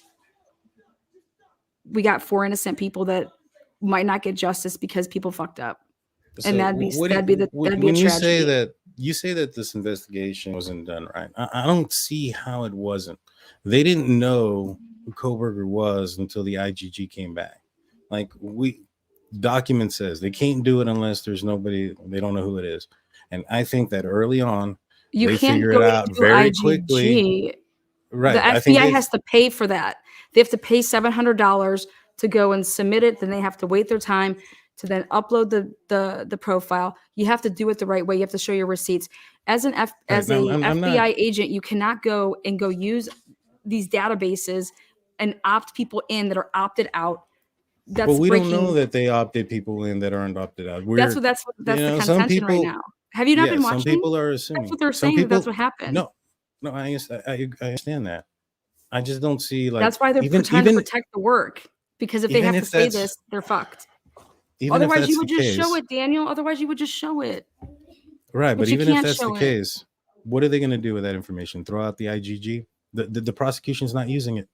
we got 4 innocent people that might not get justice because people fucked up. So And that'd be a when you say tragedy. that this investigation wasn't done right, I don't see how it wasn't. They didn't know who Kohberger was until the IGG came back. Like document says they can't do it unless there's nobody, they don't know who it is. And I think that early on You they can't figure go it out into very quickly. IGG. Right. The I think FBI has to pay for that. They have to pay $700 to go and submit it. Then they have to wait their time to then upload the profile. You have to do it the right way. You have to show your receipts. As an as a I'm not. FBI agent, you cannot go use these databases and opt people in that are opted out. Well, That's we don't know breaking. that they opted people in that aren't opted out. That's the Some contention right people, now. Have you not yeah, been some watching? people are That's assuming. what they're Some saying. That's people, what happened. no, I understand that. I just don't see, like, That's why they're trying to protect the work. Because if they even have to if say that's this, they're fucked. even if Otherwise, that's you the would just show case, it, Daniel. Otherwise, you would just show it. right? But But you even if can't that's the show it. case, what are they going to do with that information? Throw out the IGG? The prosecution's not using it.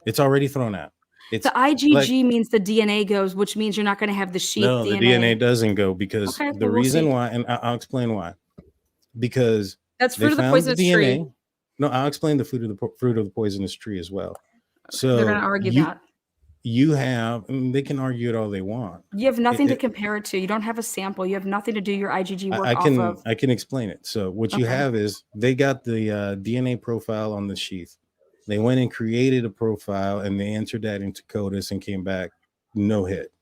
It's already thrown out. It's The IgG like, means the DNA goes, which means you're not going to have the sheath no, the DNA. DNA doesn't go, because Okay, the well, we'll reason see. why, and I'll explain why. Because That's they fruit of the found the poisonous tree. DNA. No, I'll explain the fruit of the poisonous tree as well. They're going to So argue that. you have, and they can argue it all they want. You have nothing to compare it to. You don't have a sample. You have nothing to do your IgG work off of. I can explain it. So what you have is they got the DNA profile on the sheath. They went and created a profile and they entered that into CODIS and came back no hit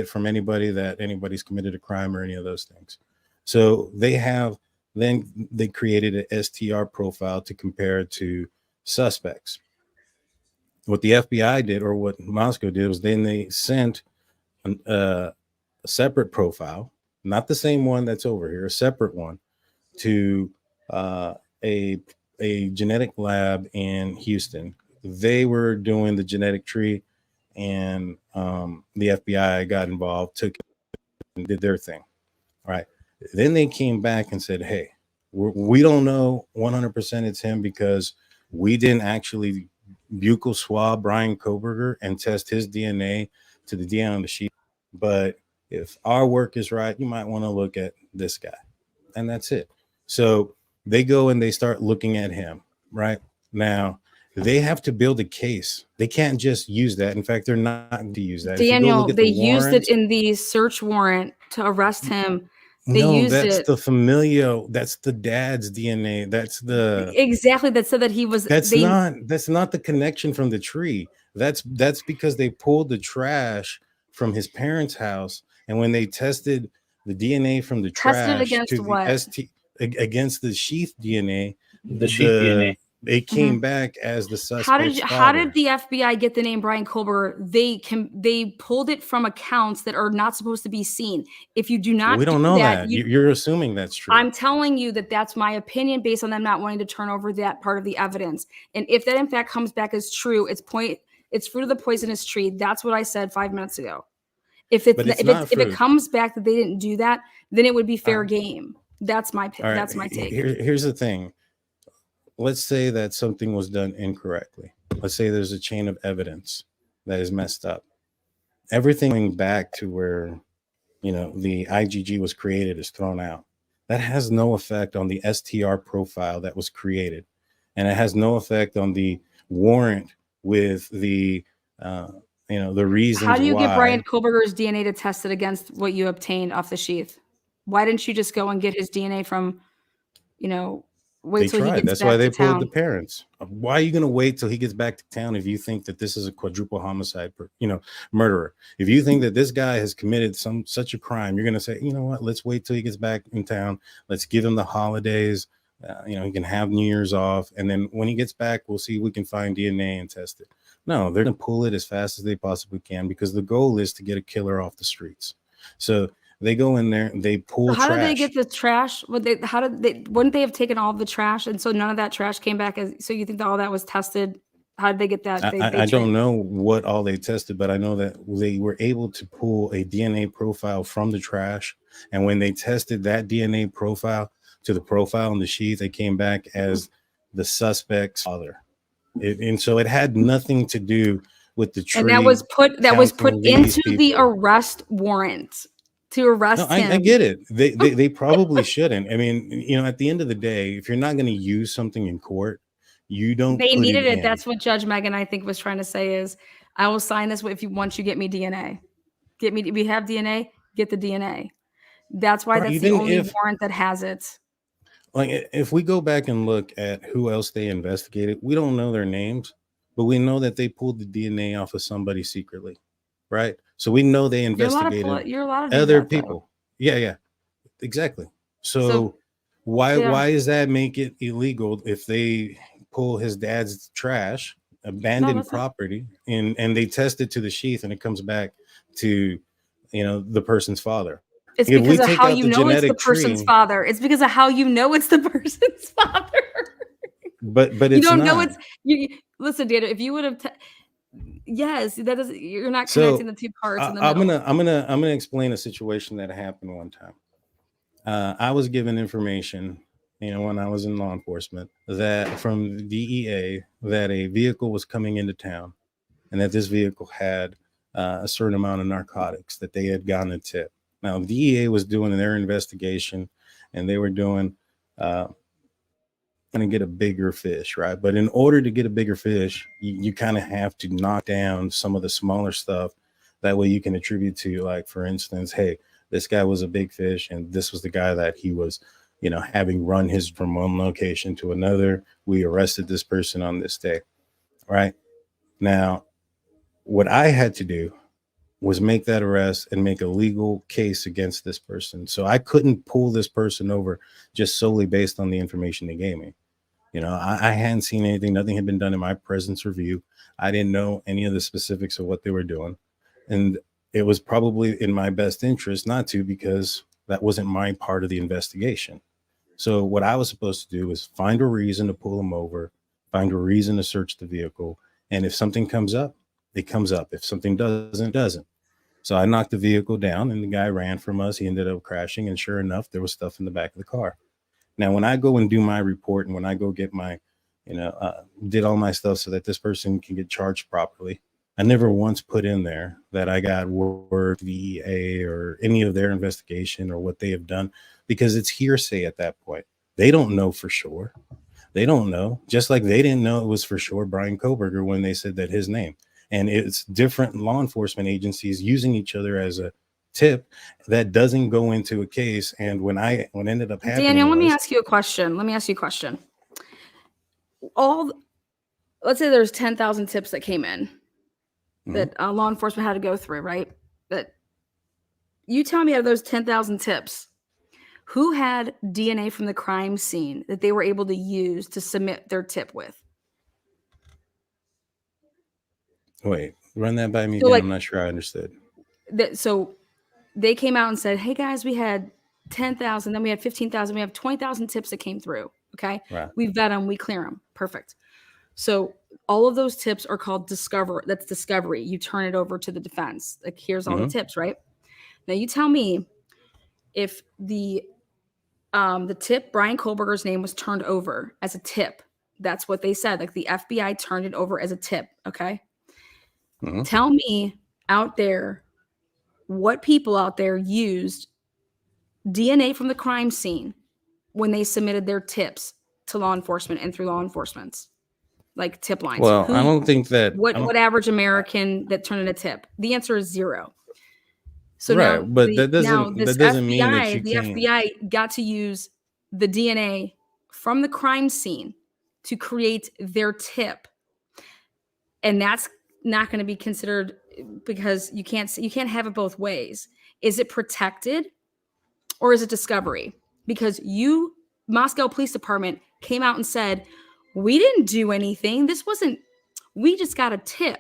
from anybody's committed a crime or any of those things. So then they created an STR profile to compare it to suspects. What the FBI did, or what Moscow did, was then they sent a separate profile, not the same one that's over here, a separate one, to a genetic lab in Houston. They were doing the genetic tree, and the FBI got involved, took it, and did their thing. All right. Then they came back and said, hey, we don't know 100% it's him, because we didn't actually buccal swab Bryan Kohberger and test his DNA to the DNA on the sheet. But if our work is right, you might want to look at this guy. And that's it. So they go and they start looking at him. Right now, they have to build a case. They can't just use that. In fact, they're not going to use that. Daniel, they used it in the search warrant to arrest him. That's the familial. That's the dad's DNA. That's the exactly that said that he was. That's not the connection from the tree. That's because they pulled the trash from his parents' house, and when they tested the DNA from the trash against to what? the against the sheath DNA, DNA. It came back as the suspect's How did the FBI get the name Bryan Kohberger? They pulled it from accounts that are not supposed to be seen. If you do not, we don't know that. You're assuming that's true. I'm telling you that's my opinion based on them not wanting to turn over that part of the evidence. And if that in fact comes back as true, it's fruit of the poisonous tree. That's what I said 5 minutes ago. If it comes back that they didn't do that, then it would be fair game. That's my take. Here's the thing. let's say that something was done incorrectly. Let's say there's a chain of evidence that is messed up. Everything going back to where, the IgG was created is thrown out. That has no effect on the STR profile that was created. And it has no effect on the warrant with the, the reasons How do you get Bryan why. Kohberger's DNA to test it against what you obtained off the sheath? Why didn't you just go and get his DNA from, wait They till he tried. gets That's why back they to pulled the town? parents. Why are you going to wait till he gets back to town if you think that this is a quadruple homicide, murderer? If you think that this guy has committed such a crime, you're going to say, you know what? Let's wait till he gets back in town. Let's give him the holidays. He can have New Year's off, and then when he gets back, we'll see if we can find DNA and test it. No, they're going to pull it as fast as they possibly can because the goal is to get a killer off the streets. So they go in there, they pull How trash. did they get the trash? Wouldn't they have taken all the trash? And so none of that trash came back so you think that all that was tested? How did they get that? I don't know what all they tested, but I know that they were able to pull a DNA profile from the trash. And when they tested that DNA profile to the profile in the sheath, they came back as the suspect's father. And so it had nothing to do with the tree. And that was put counting these into the people. arrest warrant to arrest him. I get it. They probably shouldn't. I mean, at the end of the day, if you're not going to use something in court, you don't. They put needed it. in. That's what Judge Megan, I think, was trying to say is, I will sign this once you get me DNA. We have DNA, get the DNA. That's why that's the only warrant that has it. Like, if we go back and look at who else they investigated, we don't know their names, but we know that they pulled the DNA off of somebody secretly, right? So we know they investigated You're allowed to do other that, people. though. Yeah, exactly. So why does that make it illegal if they pull his dad's trash, abandoned property, and they test it to the sheath and it comes back to, the person's father? It's because of how you know it's the person's father. It's because of how you know it's the person's father. But it's you don't not. know it's you. Listen, Dana, if you would have, yes, that is. You're not connecting the two parts. In the middle. I'm gonna explain a situation that happened one time. I was given information, when I was in law enforcement, that from the DEA that a vehicle was coming into town, and that this vehicle had a certain amount of narcotics that they had gotten a tip. Now, the DEA was doing their investigation, and they were doing going to get a bigger fish, right? But in order to get a bigger fish, you kind of have to knock down some of the smaller stuff. That way you can attribute to, like, for instance, hey, this guy was a big fish, and this was the guy that he was, having run his from one location to another. We arrested this person on this day, right? Now, what I had to do was make that arrest and make a legal case against this person. So I couldn't pull this person over just solely based on the information they gave me. I hadn't seen anything. Nothing had been done in my presence or view. I didn't know any of the specifics of what they were doing. And it was probably in my best interest not to, because that wasn't my part of the investigation. So what I was supposed to do was find a reason to pull them over, find a reason to search the vehicle. And if something comes up, it comes up. If something doesn't, it doesn't. So I knocked the vehicle down, and the guy ran from us. He ended up crashing, and sure enough, there was stuff in the back of the car. Now, when I go and do my report, and when I go get my, did all my stuff so that this person can get charged properly, I never once put in there that I got word VA or any of their investigation or what they have done, because it's hearsay at that point. They don't know for sure. They don't know, just like they didn't know it was for sure Bryan Kohberger when they said that his name. And it's different law enforcement agencies using each other as a tip that doesn't go into a case. And what ended up happening, Daniel, let me ask you a question. Let's say there's 10,000 tips that came in that law enforcement had to go through, right? But you tell me, out of those 10,000 tips, who had DNA from the crime scene that they were able to use to submit their tip with? Wait, run that by me again. I'm not sure I understood. So they came out and said, hey, guys, we had 10,000, then we had 15,000, we have 20,000 tips that came through, okay? Right. We vet them, we clear them. Perfect. So all of those tips are called discover. That's discovery. You turn it over to the defense. Like, here's all the tips, right? Now you tell me if the tip, Bryan Kohberger's name, was turned over as a tip That's what they said. Like the FBI turned it over as a tip. Okay. Mhm. Tell me out there what people out there used DNA from the crime scene when they submitted their tips to law enforcement and through law enforcement's like tip lines. Well, I don't think that What average American that turned in a tip? The answer is 0. So right, now, but that this doesn't mean that you the can't. FBI got to use the DNA from the crime scene to create their tip, and that's not going to be considered because you can't have it both ways. Is it protected or is it discovery? Because Moscow Police Department came out and said, we didn't do anything. We just got a tip.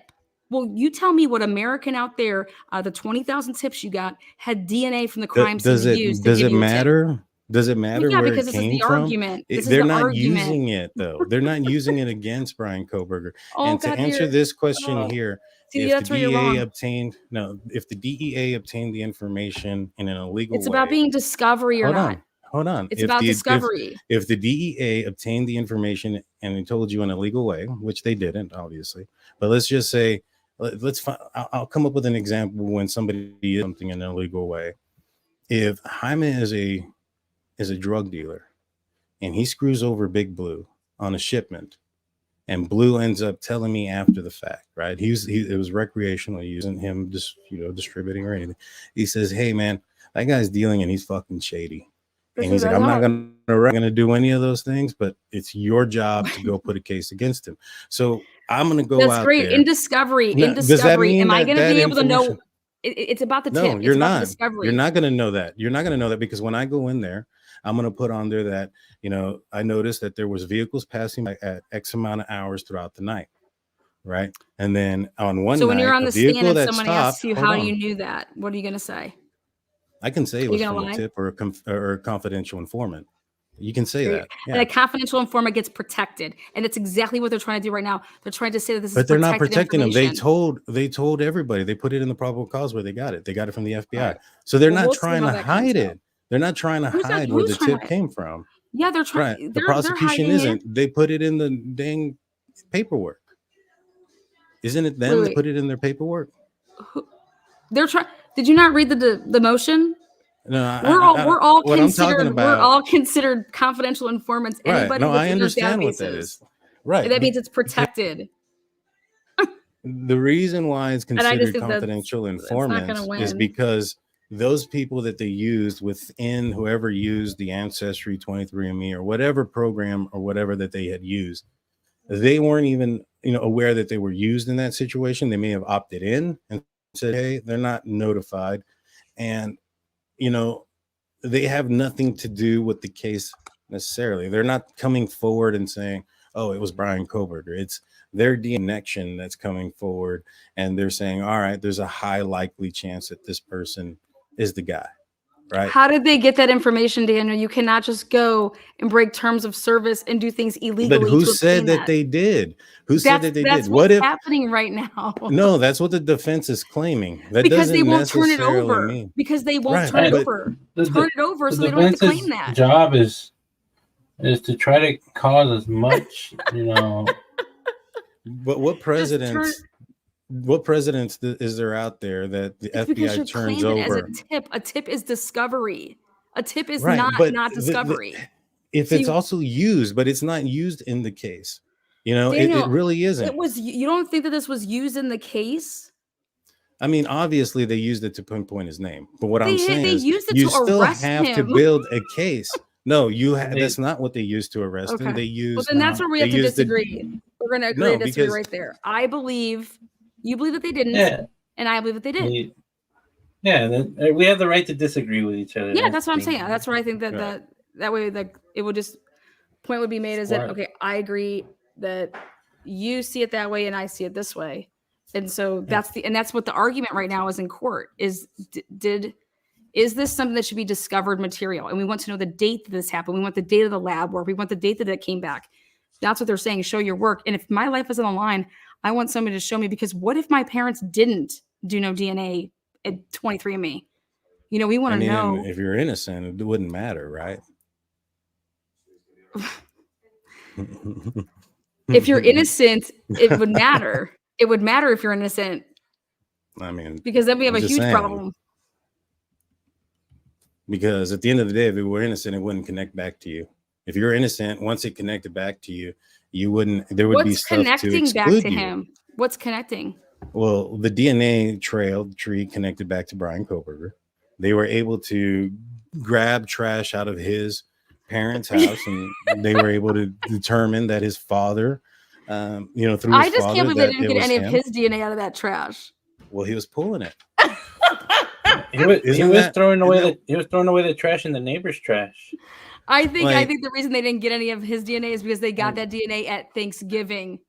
Well, you tell me what American out there, the 20,000 tips you got, had DNA from the crime scene to use to Does give it you a tip. matter? Does it matter Well, yeah, where because it this is came the from? argument. This is They're the not argument. using it though. They're not using it against Bryan Kohberger. Oh, And to God, answer dear. this question Oh. here, See, if that's the where you're wrong. if the DEA obtained the information in an illegal It's way, about being discovery or not. hold on. It's about discovery. If the DEA obtained the information and they told you in a legal way, which they didn't, obviously, but let's just say, I'll come up with an example when somebody did something in an illegal way. If Jaime is a drug dealer and he screws over Big Blue on a shipment, and Blue ends up telling me after the fact, right? It was recreational using him, just distributing or anything. He says, "Hey man, that guy's dealing and he's fucking shady." And he's like, "I'm not gonna do any of those things, but it's your job to go put a case against him." So I'm gonna go That's out great. there. In discovery, Now, does that mean am I that going to be able to know? information- It's about the tip. No, It's you're about the not. discovery. You're not going to know that. You're not going to know that because when I go in there, I'm going to put on there that, I noticed that there was vehicles passing by at X amount of hours throughout the night. Right. And then on one So night, when you're on the stand and that someone stopped, asks you how you knew that, what are you going to say? I can say it Are was you from gonna a lie? tip or a confidential informant. You can say Great. that. Yeah. And a confidential informant gets protected. And it's exactly what they're trying to do right now. They're trying to say that this But is they're not protecting them. They information. told everybody. They put it in the probable cause where they got it. They got it from the FBI. Right. So they're Well, not we'll see trying how to that comes hide out. it. They're not trying to hide where the tip came from. Yeah, they're trying. Right. The prosecution hiding isn't. it. They put it in the dang paperwork. Isn't it them that put it in their paperwork? They're trying. Did you not read the motion? No, We're all what I'm talking about. We're all considered confidential informants. Right. Anybody No, with I those understand databases. what that is. Right. And that means it's protected. The reason why it's And I just considered think confidential that's not informants gonna win. is because those people that they used within whoever used the Ancestry 23andMe or whatever program or whatever that they had used, they weren't even aware that they were used in that situation. They may have opted in and said, "Hey, they're not notified," and they have nothing to do with the case necessarily. They're not coming forward and saying, "Oh, it was Bryan Kohberger." It's their connection that's coming forward, and they're saying, "All right, there's a high likely chance that this person is the guy." Right? How did they get that information, Daniel? You cannot just go and break terms of service and do things illegally. But who to said obtain that they did? Who said that they did? That's What what's if happening right now? No, that's what the defense is claiming. That Because they doesn't won't turn it necessarily over. mean Because they won't Right, turn it but over. The Turn it over so they don't have to defense's claim that. job is to try to cause as much, But what presidents is there out there that the It's because you're FBI turns claiming it as over? a tip. A tip is discovery. A tip is Right, but not discovery. If So it's also used, but it's not used in the case, it Daniel, really isn't. It was. You don't think that this was used in the case? I mean, obviously they used it to pinpoint his name, but what I'm They saying is used it you to still arrest have to him. build a case. No, that's not what they used to arrest him. Okay. They used. Well, then that's where we have to disagree. We're going to agree No, to disagree because- right there. I believe you believe that they didn't, Yeah. and I believe that they did. We have the right to disagree with each other. Yeah, that's what I'm saying. That's where I think that Right. that way it would just point would be made is that Smart. okay, I agree that you see it that way and I see it this way, and so that's what the argument right now is in court is is this something that should be discovered material, and we want to know the date that this happened. We want the date of the lab work. We want the date that it came back. That's what they're saying. Show your work, and if my life is on the line, I want somebody to show me because what if my parents didn't do no DNA at 23andMe? We want to know. If you're innocent, it wouldn't matter, right? If you're innocent, it would matter. It would matter if you're innocent. I mean, because then we have I'm a just huge saying. problem. Because at the end of the day, if it were innocent, it wouldn't connect back to you. If you're innocent, once it connected back to you, you wouldn't. There would be What's stuff to connecting back exclude to you. him? What's connecting? Well, the DNA tree connected back to Bryan Kohberger. They were able to grab trash out of his parents' house, and they were able to determine that his father, through his I just father, can't believe they that didn't it get was any of him. his DNA out of that trash. Well, he was pulling it. He was throwing away the trash in the neighbor's trash. I think the reason they didn't get any of his DNA is because they got that DNA at Thanksgiving.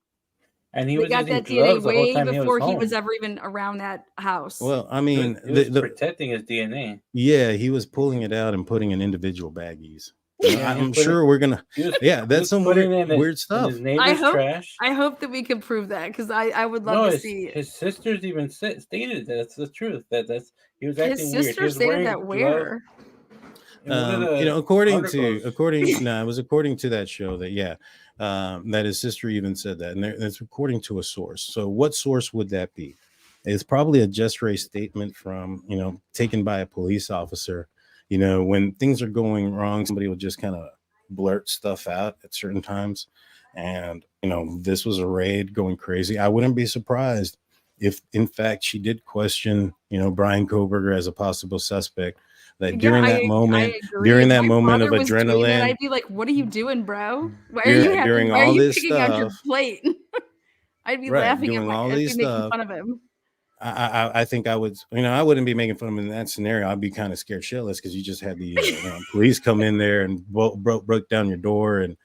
And he They was got using that gloves DNA the whole way time before he he was home. ever even around that house. Well, I mean, He was protecting his DNA. Yeah, he was pulling it out and putting in individual baggies. Yeah, I'm sure we're gonna. That's some weird stuff. I hope that we can prove that because I would love to see it. His sisters even stated that's the truth. That's he was acting his weird. Sister stated that where? According to that show that his sister even said that, and that's according to a source. So what source would that be? It's probably a just race statement from taken by a police officer. When things are going wrong, somebody will just kind of blurt stuff out at certain times. And this was a raid going crazy. I wouldn't be surprised if in fact she did question Bryan Kohberger as a possible suspect. That during that moment of adrenaline, I'd be like, "What are you doing, bro? Why are you picking out your plate?" I'd be laughing at be making fun of him. I think I would, I wouldn't be making fun of him in that scenario. I'd be kind of scared shitless because you just had the police come in there and broke down your door and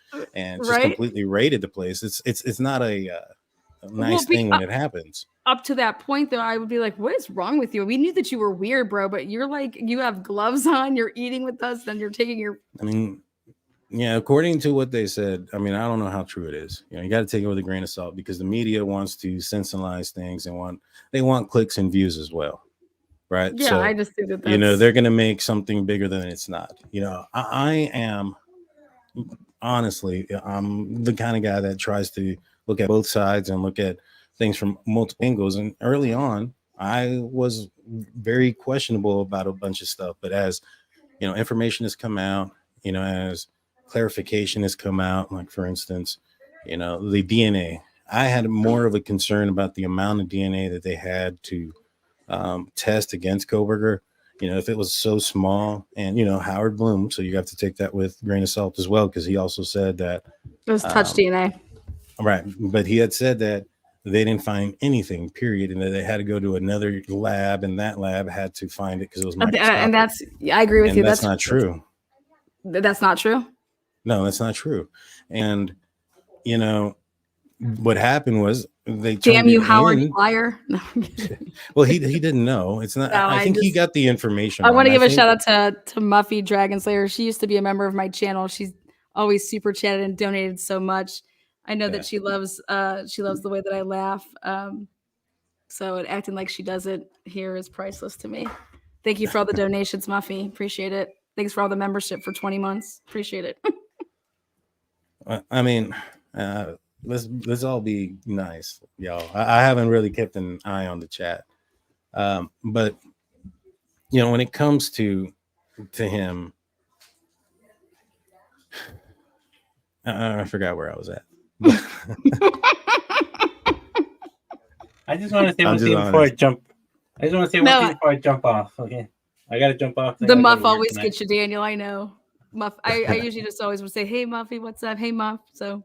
just completely raided the place. It's not a nice thing when it happens. Up to that point, though, I would be like, "What is wrong with you? We knew that you were weird, bro, but you're like, you have gloves on, you're eating with us, then you're taking your." Yeah, according to what they said, I don't know how true it is. You got to take it with a grain of salt because the media wants to sensationalize things and they want clicks and views as well, right? Yeah, so, I just think that they're going to make something bigger than it's not. I am honestly, I'm the kind of guy that tries to look at both sides and look at things from multiple angles. And early on, I was very questionable about a bunch of stuff, but as information has come out, as clarification has come out, like for instance, the DNA. I had more of a concern about the amount of DNA that they had to test against Kohberger. If it was so small, and Howard Bloom, so you have to take that with a grain of salt as well, because he also said that it was touch DNA. Right, but he had said that they didn't find anything, period, and that they had to go to another lab, and that lab had to find it because it was microscopic. And I agree with you. That's not true. That's not true. No, that's not true. And what happened was they damn you, Howard, you liar. No, well, he didn't know. It's not. No, I think he got the information. I want to give a shout out to Muffy Dragon Slayer. She used to be a member of my channel. She's always super chatted and donated so much. I know that she loves the way that I laugh. So acting like she doesn't here is priceless to me. Thank you for all the donations, Muffy. Appreciate it. Thanks for all the membership for 20 months. Appreciate it. Let's all be nice, y'all. I haven't really kept an eye on the chat, but when it comes to him, I forgot where I was at. I just want to say one thing before I jump. I just want to say one thing before I jump off. Okay, I gotta jump off. The Muff always gets you, Daniel. I know. Muff. I usually just always would say, "Hey, Muffy, what's up? Hey, Muff." So.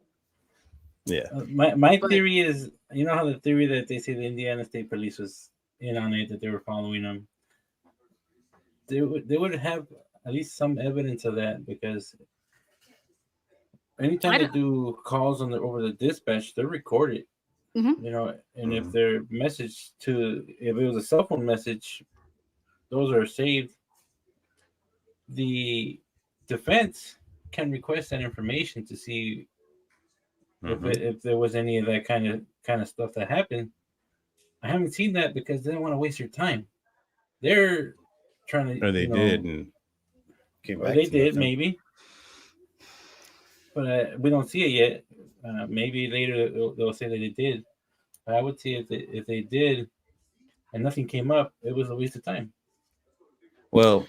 Yeah. My theory is, how the theory that they say the Indiana State Police was in on it, that they were following them. They would have at least some evidence of that, because anytime they do calls over the dispatch, they're recorded. Mm-hmm. And if their message if it was a cell phone message, those are saved. The defense can request that information to see if there was any of that kind of stuff that happened. I haven't seen that because they don't want to waste your time. They're trying to. Or they did, and came back. They did maybe, but we don't see it yet. Maybe later they'll say that they did. But I would say if they did and nothing came up, it was a waste of time. Well,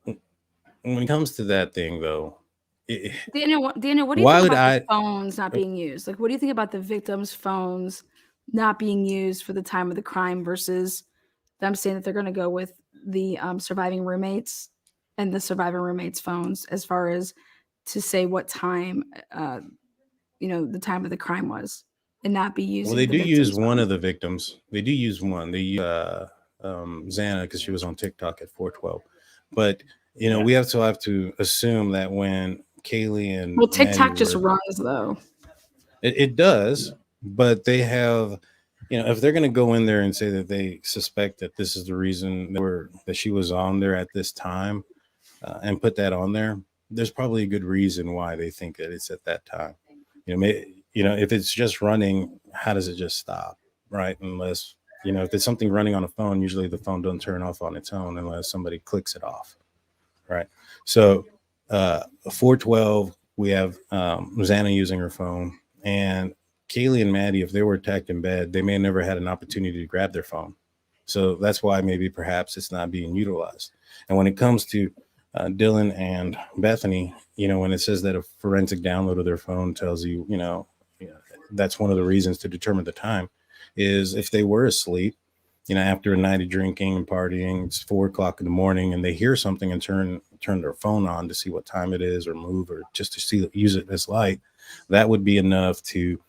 when it comes to that thing, though, Daniel, what do you why think would about I? the phones not being used? Like, what do you think about the victims' phones not being used for the time of the crime versus them saying that they're going to go with the surviving roommates and the surviving roommates' phones as far as to say what time, the time of the crime was, and not be Well, using they the do use victims' one phone? of the victims. They do use one. They use Xana because she was on TikTok at 412. But Yeah. we have to assume that when Kaylee and Well, Maddie TikTok just were, runs though. it does, but they have, if they're going to go in there and say that they suspect that this is the reason that she was on there at this time, and put that on there, there's probably a good reason why they think that it's at that time. If it's just running, how does it just stop, right? Unless if it's something running on a phone, usually the phone doesn't turn off on its own unless somebody clicks it off, right? So 412, we have Xana using her phone, and Kaylee and Maddie, if they were attacked in bed, they may have never had an opportunity to grab their phone. So that's why maybe perhaps it's not being utilized. And when it comes to Dylan and Bethany, when it says that a forensic download of their phone tells you, that's one of the reasons to determine the time, is if they were asleep, after a night of drinking and partying, it's 4:00 in the morning, and they hear something and turn their phone on to see what time it is, or move, or just to use it as light, that would be enough to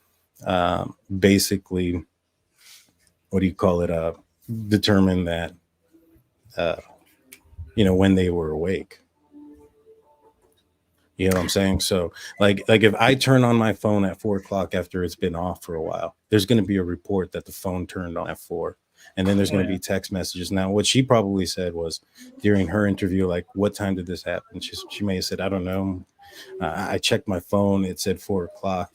basically, what do you call it? Determine that, when they were awake. You know what I'm saying? So like if I turn on my phone at 4:00 after it's been off for a while, there's going to be a report that the phone turned on at 4. And then there's going to be text messages. Now, what she probably said was during her interview, like, what time did this happen? She may have said, I don't know. I checked my phone. It said 4:00.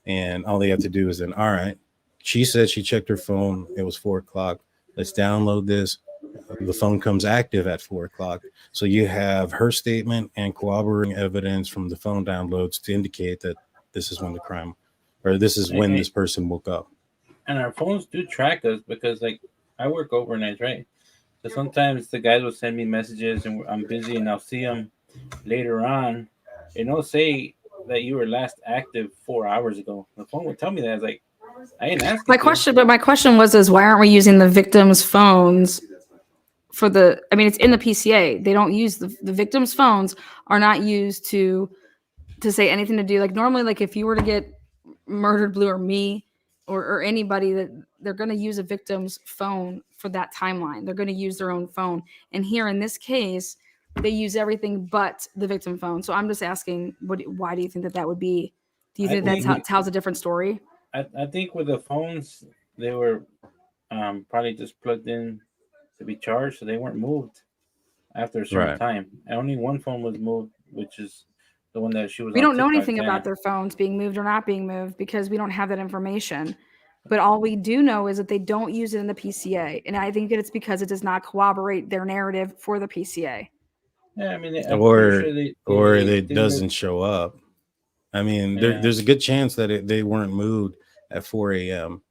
And all they have to do is then, all right. She said she checked her phone. It was 4:00. Let's download this. The phone comes active at 4:00. So you have her statement and corroborating evidence from the phone downloads to indicate that this is when the crime, or this is when this person woke up. And our phones do track us because, like, I work overnight, right? So sometimes the guys will send me messages and I'm busy and I'll see them later on. And they'll say that you were last active 4 hours ago. The phone would tell me that. I was like, I didn't ask. My question was why aren't we using the victims' phones for it's in the PCA. They don't use the victims' phones are not used to say anything to do. Like normally, like if you were to get murdered, Blue, or me, or anybody, that they're going to use a victim's phone for that timeline. They're going to use their own phone. And here in this case, they use everything but the victim phone. So I'm just asking, why do you think that would be? Do you think that tells a different story? I think with the phones, they were probably just plugged in to be charged, so they weren't moved after a certain time. And only one phone was moved, which is the one that she was. We don't know anything about their phones being moved or not being moved because we don't have that information. But all we do know is that they don't use it in the PCA, and I think that it's because it does not corroborate their narrative for the PCA. Yeah, I mean, or it doesn't show up. I mean, there's a good chance that they weren't moved at 4 a.m.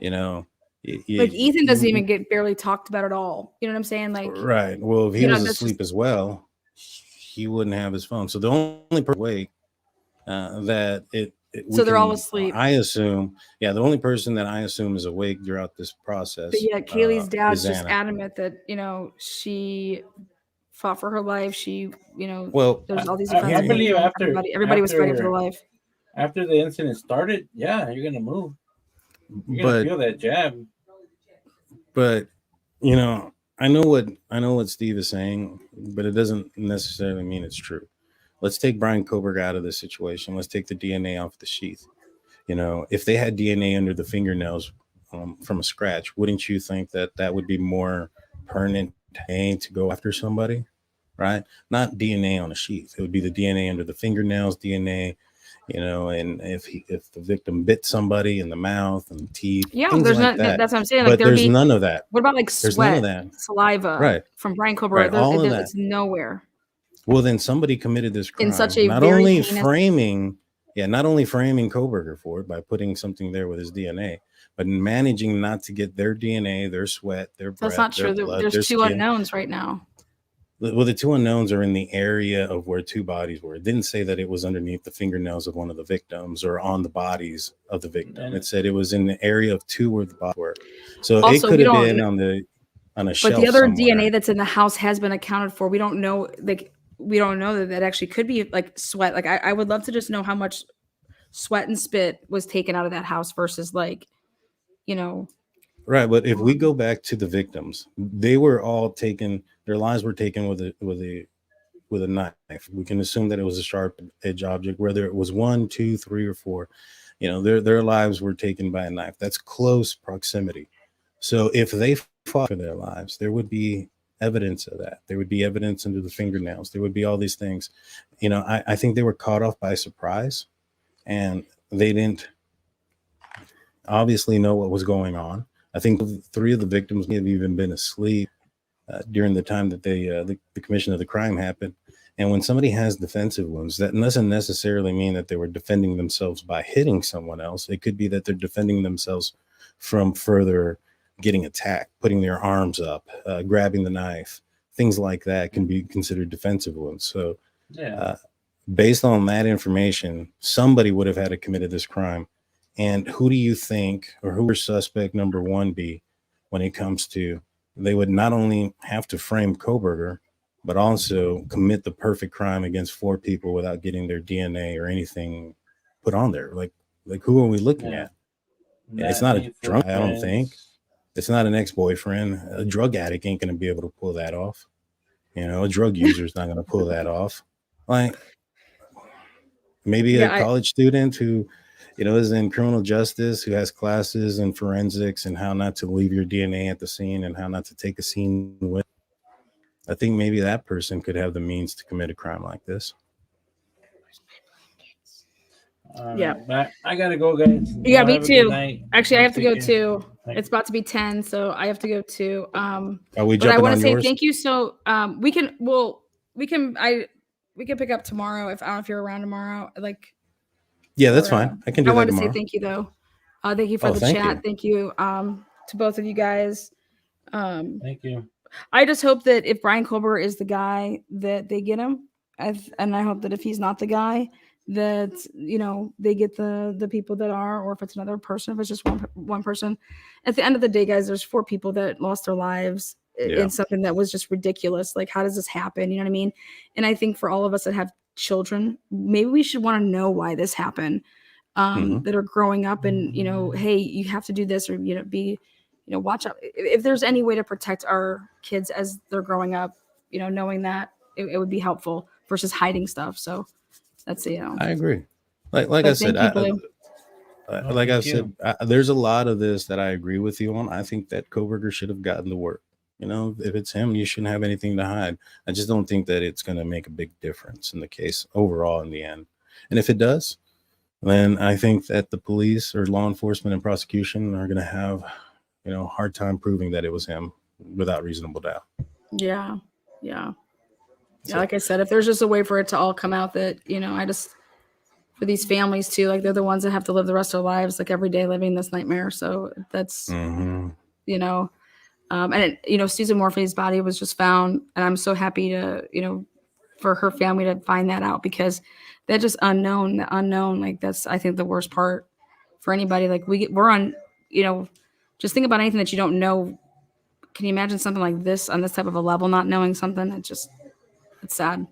Like Ethan doesn't even get barely talked about at all. You know what I'm saying? Like, right. Well, if he was asleep as well, he wouldn't have his phone. So the only person awake so they're all asleep. I assume, the only person that I assume is awake throughout this process. But yeah, Kaylee's dad's just adamant that she fought for her life. She, there's all these I believe everybody was fighting for their life. After the incident started, you're gonna move. You're gonna feel that jab. But I know what Steve is saying, but it doesn't necessarily mean it's true. Let's take Bryan Kohberger out of this situation. Let's take the DNA off the sheath. If they had DNA under the fingernails from a scratch, wouldn't you think that would be more pertinent to go after somebody, right? Not DNA on a sheath. It would be the DNA under the fingernails, DNA, and if the victim bit somebody in the mouth and teeth, there's like that. That's what I'm saying. But there's none of that. What about like sweat, saliva, right? From Bryan Kohberger, right, all of that. It's nowhere. Well, then somebody committed this crime. In such a not only framing Yeah, not only framing Kohberger for it by putting something there with his DNA, but managing not to get their DNA, their sweat, their That's breath, not their true. blood, There's their two skin. unknowns right now. Well, the two unknowns are in the area of where two bodies were. It didn't say that it was underneath the fingernails of one of the victims or on the bodies of the victim. It said it was in the area of two where the bodies were. So it Also, could we have don't. been on a But shelf the other somewhere. DNA that's in the house has been accounted for. We don't know, like, we don't know that that actually could be like sweat. Like, I would love to just know how much sweat and spit was taken out of that house versus, like, you know. Right, but if we go back to the victims, they were all taken. Their lives were taken with a knife. We can assume that it was a sharp edge object, whether it was 1, 2, 3, or 4. Their lives were taken by a knife. That's close proximity. So if they fought for their lives, there would be evidence of that. There would be evidence under the fingernails. There would be all these things. I think they were caught off by surprise, and they didn't obviously know what was going on. I think 3 of the victims may have even been asleep during the time that the commission of the crime happened. And when somebody has defensive wounds, that doesn't necessarily mean that they were defending themselves by hitting someone else. It could be that they're defending themselves from further getting attacked, putting their arms up, grabbing the knife. Things like that can be considered defensive wounds. So based on that information, somebody would have had to committed this crime. And who do you think, or who would suspect number 1 be when it comes to, they would not only have to frame Kohberger, but also commit the perfect crime against 4 people without getting their DNA or anything put on there? Like who are we looking at? It's not a drunk, I don't think. It's not an ex-boyfriend. A drug addict ain't going to be able to pull that off. A drug user is not going to pull that off. Like, maybe a college student who, is in criminal justice, who has classes in forensics and how not to leave your DNA at the scene and how not to take a scene with. I think maybe that person could have the means to commit a crime like this. But I gotta go, guys. Yeah, me too. Actually, I have to go too. It's about to be 10, so I have to go too. Are we but I jumping want on to say yours? thank you. So we can pick up tomorrow if I don't know if you're around tomorrow. Yeah, that's fine. I can do that tomorrow. I want to say thank you though. Thank you for the chat. You. Thank you to both of you guys. Thank you. I just hope that if Bryan Kohberger is the guy, that they get him, and I hope that if he's not the guy, that they get the people that are, or if it's another person, if it's just one person. At the end of the day, guys, there's 4 people that lost their lives in something that was just ridiculous. Like, how does this happen? You know what I mean? And I think for all of us that have children, maybe we should want to know why this happened. That are growing up, and hey, you have to do this, or watch out. If there's any way to protect our kids as they're growing up, knowing that it would be helpful versus hiding stuff. So that's I agree. Like I said, there's a lot of this that I agree with you on. I think that Kohberger should have gotten the work. If it's him, you shouldn't have anything to hide. I just don't think that it's going to make a big difference in the case overall in the end. And if it does, then I think that the police or law enforcement and prosecution are going to have, hard time proving that it was him without reasonable doubt. Yeah. Like I said, if there's just a way for it to all come out that, for these families too, like they're the ones that have to live the rest of their lives, like every day living this nightmare. So that's, and Susan Morphy's body was just found, and I'm so happy to, for her family to find that out, because that just unknown, like that's, I think, the worst part for anybody. Like we're on, just think about anything that you don't know. Can you imagine something like this on this type of a level, not knowing something? It's sad.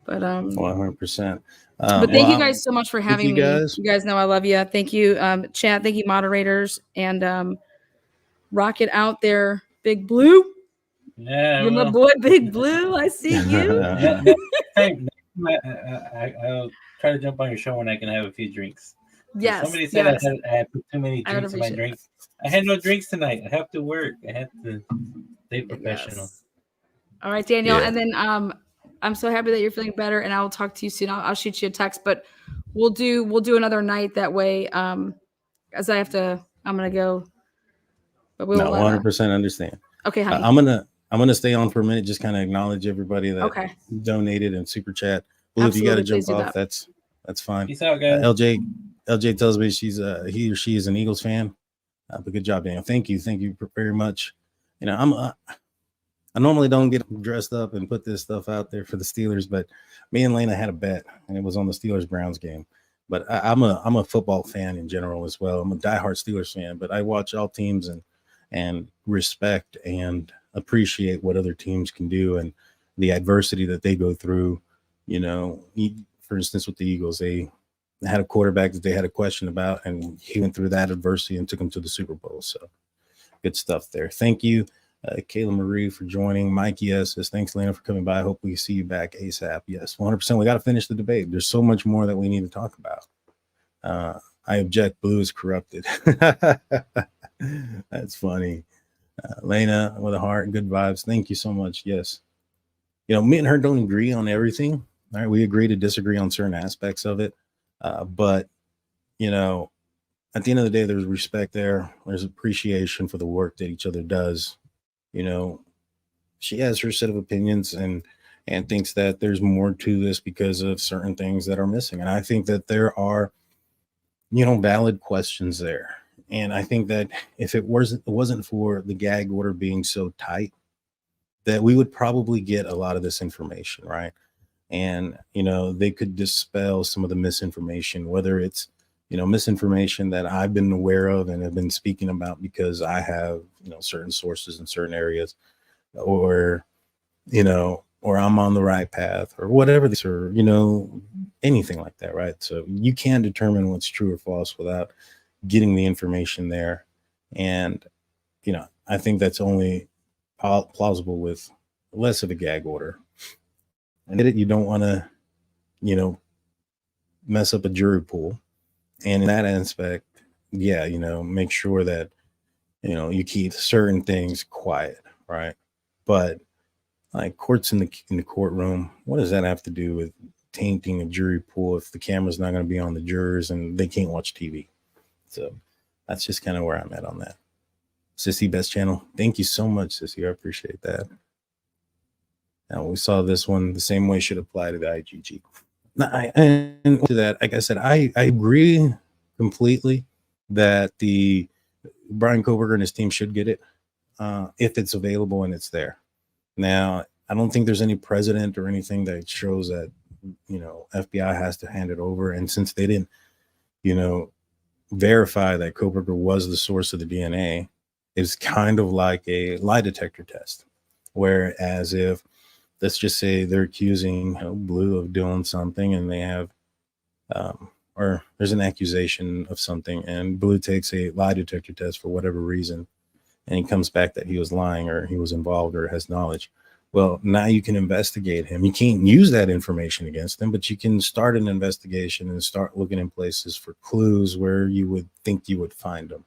But 100%. But thank you guys so much for having me. You guys know I love you. Thank you, chat. Thank you, moderators, and rock it out there, Big Blue. Yeah, you're my boy, Big Blue. I see you. I'll try to jump on your show when I can have a few drinks. Yes. Somebody said I had put too many drinks in my drink. I had no drinks tonight. I have to work. I have to stay professional. Yes. All right, Daniel. Yeah. And then I'm so happy that you're feeling better, and I will talk to you soon. I'll shoot you a text, but we'll do another night that way. As I'm gonna go. But we will 100% understand. Okay, honey. I'm gonna stay on for a minute, just kind of acknowledge everybody that donated and super chat. Well, if you got to jump off, that's That's fine. Peace out, guys. LJ tells me he or she is an Eagles fan. But good job, Daniel. Thank you very much. You know, I normally don't get dressed up and put this stuff out there for the Steelers, but me and Lena had a bet, and it was on the Steelers-Browns game. But I'm a football fan in general as well. I'm a diehard Steelers fan, but I watch all teams and respect and appreciate what other teams can do and the adversity that they go through. You know, for instance, with the Eagles, they had a quarterback that they had a question about, and he went through that adversity and took them to the Super Bowl. So good stuff there. Thank you, Kayla Marie, for joining. Mikey S says, thanks, Lena, for coming by. I hope we see you back ASAP. Yes, 100%. We got to finish the debate. There's so much more that we need to talk about. I object. Blue is corrupted. That's funny. Lena with a heart, good vibes. Thank you so much. Yes. You know, me and her don't agree on everything. All right. We agree to disagree on certain aspects of it. But, you know, at the end of the day, there's respect there. There's appreciation for the work that each other does. You know, she has her set of opinions and thinks that there's more to this because of certain things that are missing. And I think that there are, you know, valid questions there. And I think that if it wasn't for the gag order being so tight, that we would probably get a lot of this information, right? And, you know, they could dispel some of the misinformation, whether it's, you know, misinformation that I've been aware of and have been speaking about because I have, you know, certain sources in certain areas, or, you know, or I'm on the right path or whatever this, or, you know, anything like that, right? So you can determine what's true or false without getting the information there. And, you know, I think that's only plausible with less of a gag order. And you don't want to, you know, mess up a jury pool. And in that aspect, yeah, you know, make sure that, you know, you keep certain things quiet, right? But like courts in the courtroom, what does that have to do with tainting a jury pool if the camera's not going to be on the jurors and they can't watch TV? So that's just kind of where I'm at on that. Sissy, best channel. Thank you so much, Sissy. I appreciate that. Now we saw this one the same way should apply to the IGG. Now, and to that, like I said, I agree completely that the Bryan Kohberger and his team should get it if it's available and it's there. Now, I don't think there's any precedent or anything that shows that, you know, FBI has to hand it over. And since they didn't, you know, verify that Kohberger was the source of the DNA, it's kind of like a lie detector test. Whereas if, let's just say they're accusing, you know, Blue of doing something and they have, or there's an accusation of something and Blue takes a lie detector test for whatever reason, and he comes back that he was lying or he was involved or has knowledge. Well, now you can investigate him. You can't use that information against him, but you can start an investigation and start looking in places for clues where you would think you would find them,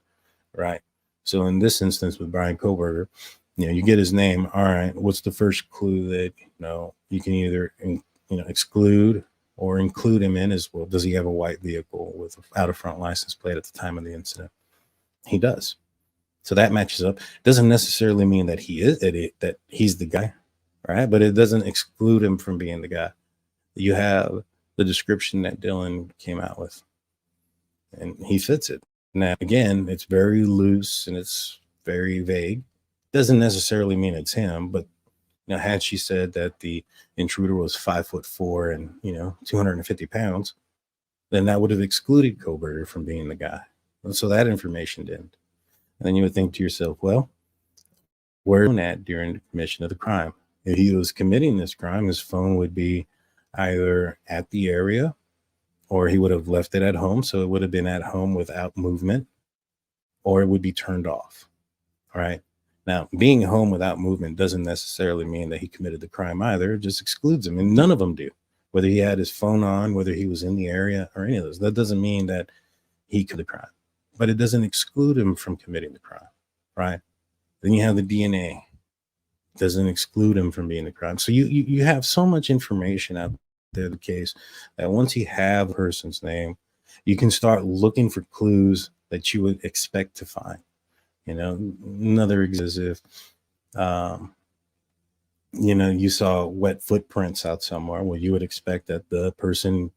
right? So in this instance with Bryan Kohberger, you know, you get his name. All right, what's the first clue that, you know, you can either, you know, exclude or include him in as well? Does he have a white vehicle without a front license plate at the time of the incident? He does. So that matches up. Doesn't necessarily mean that he is that he's the guy, right? But it doesn't exclude him from being the guy. You have the description that Dylan came out with, and he fits it. Now, again, it's very loose and it's very vague. Doesn't necessarily mean it's him, but, you know, had she said that the intruder was 5'4" and, you know, 250 pounds, then that would have excluded Kohberger from being the guy. And so that information didn't. And then you would think to yourself, well, where was he at during the commission of the crime? If he was committing this crime, his phone would be either at the area or he would have left it at home. So it would have been at home without movement, or it would be turned off. All right. Now, being home without movement doesn't necessarily mean that he committed the crime either. It just excludes him. And none of them do. Whether he had his phone on, whether he was in the area or any of those, that doesn't mean that he committed the crime. But it doesn't exclude him from committing the crime, right? Then you have the DNA. It doesn't exclude him from being the crime. So you have so much information out there, the case, that once you have a person's name, you can start looking for clues that you would expect to find. You know, another is if, you know, you saw wet footprints out somewhere, well, you would expect that the person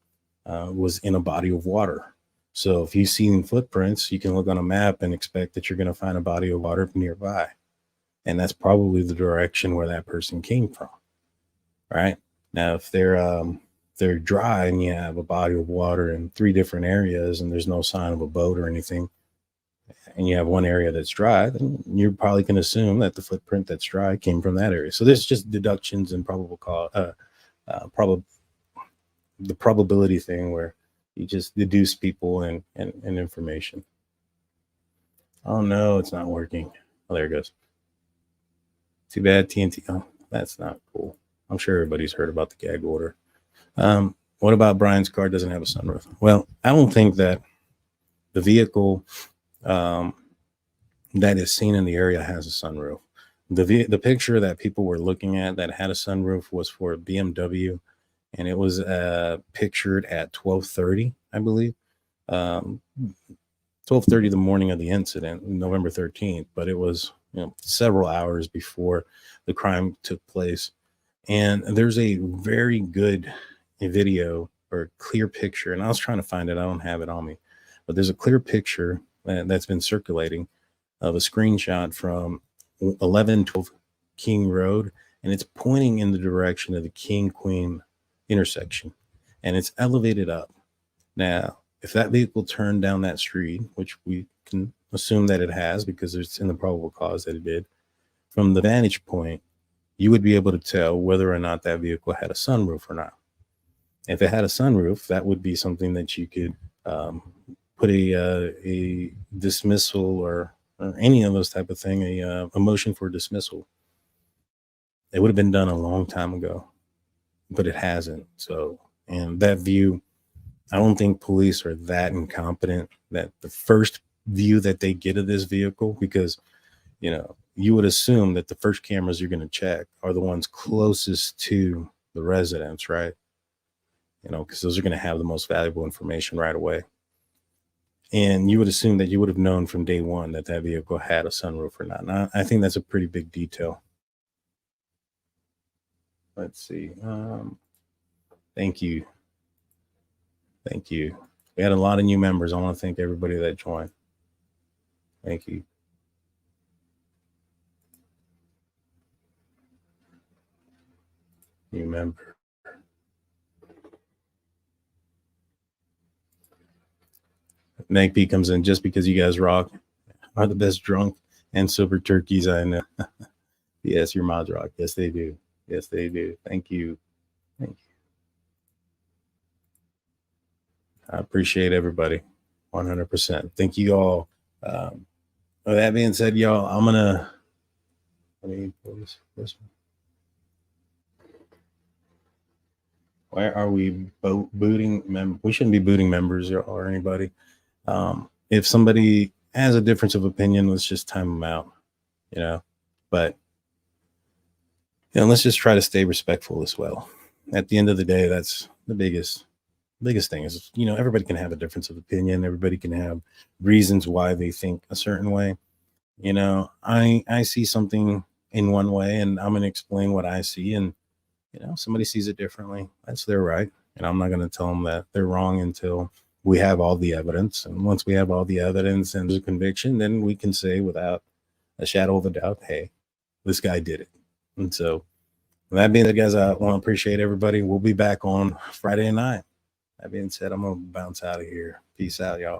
was in a body of water. So if you've seen footprints, you can look on a map and expect that you're going to find a body of water nearby. And that's probably the direction where that person came from. Right now, if they're dry and you have a body of water in 3 different areas and there's no sign of a boat or anything, and you have one area that's dry, then you're probably going to assume that the footprint that's dry came from that area. So there's just deductions and the probability thing where you just deduce people and information. Oh no, it's not working. Oh, there it goes. Too bad, TNT. Oh, that's not cool. I'm sure everybody's heard about the gag order. What about Brian's car doesn't have a sunroof? Well, I don't think that the vehicle that is seen in the area has a sunroof. The picture that people were looking at that had a sunroof was for a BMW, and it was pictured at 12:30, I believe. 12:30 the morning of the incident, November 13th, but it was several hours before the crime took place. And there's a very good video or clear picture, and I was trying to find it. I don't have it on me, but there's a clear picture that's been circulating of a screenshot from 1112 King Road, and it's pointing in the direction of the King Queen intersection, and it's elevated up. Now, if that vehicle turned down that street, which we can assume that it has because it's in the probable cause that it did, from the vantage point, you would be able to tell whether or not that vehicle had a sunroof or not. If it had a sunroof, that would be something that you could put a dismissal or any of those type of thing, a motion for dismissal. It would have been done a long time ago, but it hasn't. So, and that view, I don't think police are that incompetent that the first view that they get of this vehicle, because you would assume that the first cameras you're going to check are the ones closest to the residence, right? Because those are going to have the most valuable information right away. And you would assume that you would have known from day one that that vehicle had a sunroof or not. And I think that's a pretty big detail. Let's see. Thank you. Thank you. We had a lot of new members. I want to thank everybody that joined. Thank you. New member. Meg P comes in just because you guys rock are the best drunk and sober turkeys I know. Yes, your mods rock. Yes, they do. Yes, they do. Thank you. Thank you. I appreciate everybody 100%. Thank you all. With that being said, y'all, I'm gonna let me pull this one. Why are we booting we shouldn't be booting members or anybody. If somebody has a difference of opinion, let's just time them out, but let's just try to stay respectful as well. At the end of the day, that's the biggest thing is, everybody can have a difference of opinion. Everybody can have reasons why they think a certain way. I see something in one way and I'm going to explain what I see, and somebody sees it differently. That's their right. And I'm not going to tell them that they're wrong until we have all the evidence. And once we have all the evidence and there's a conviction, then we can say without a shadow of a doubt, hey, this guy did it. And so with that being said, guys, I want to appreciate everybody. We'll be back on Friday night. That being said, I'm going to bounce out of here. Peace out, y'all.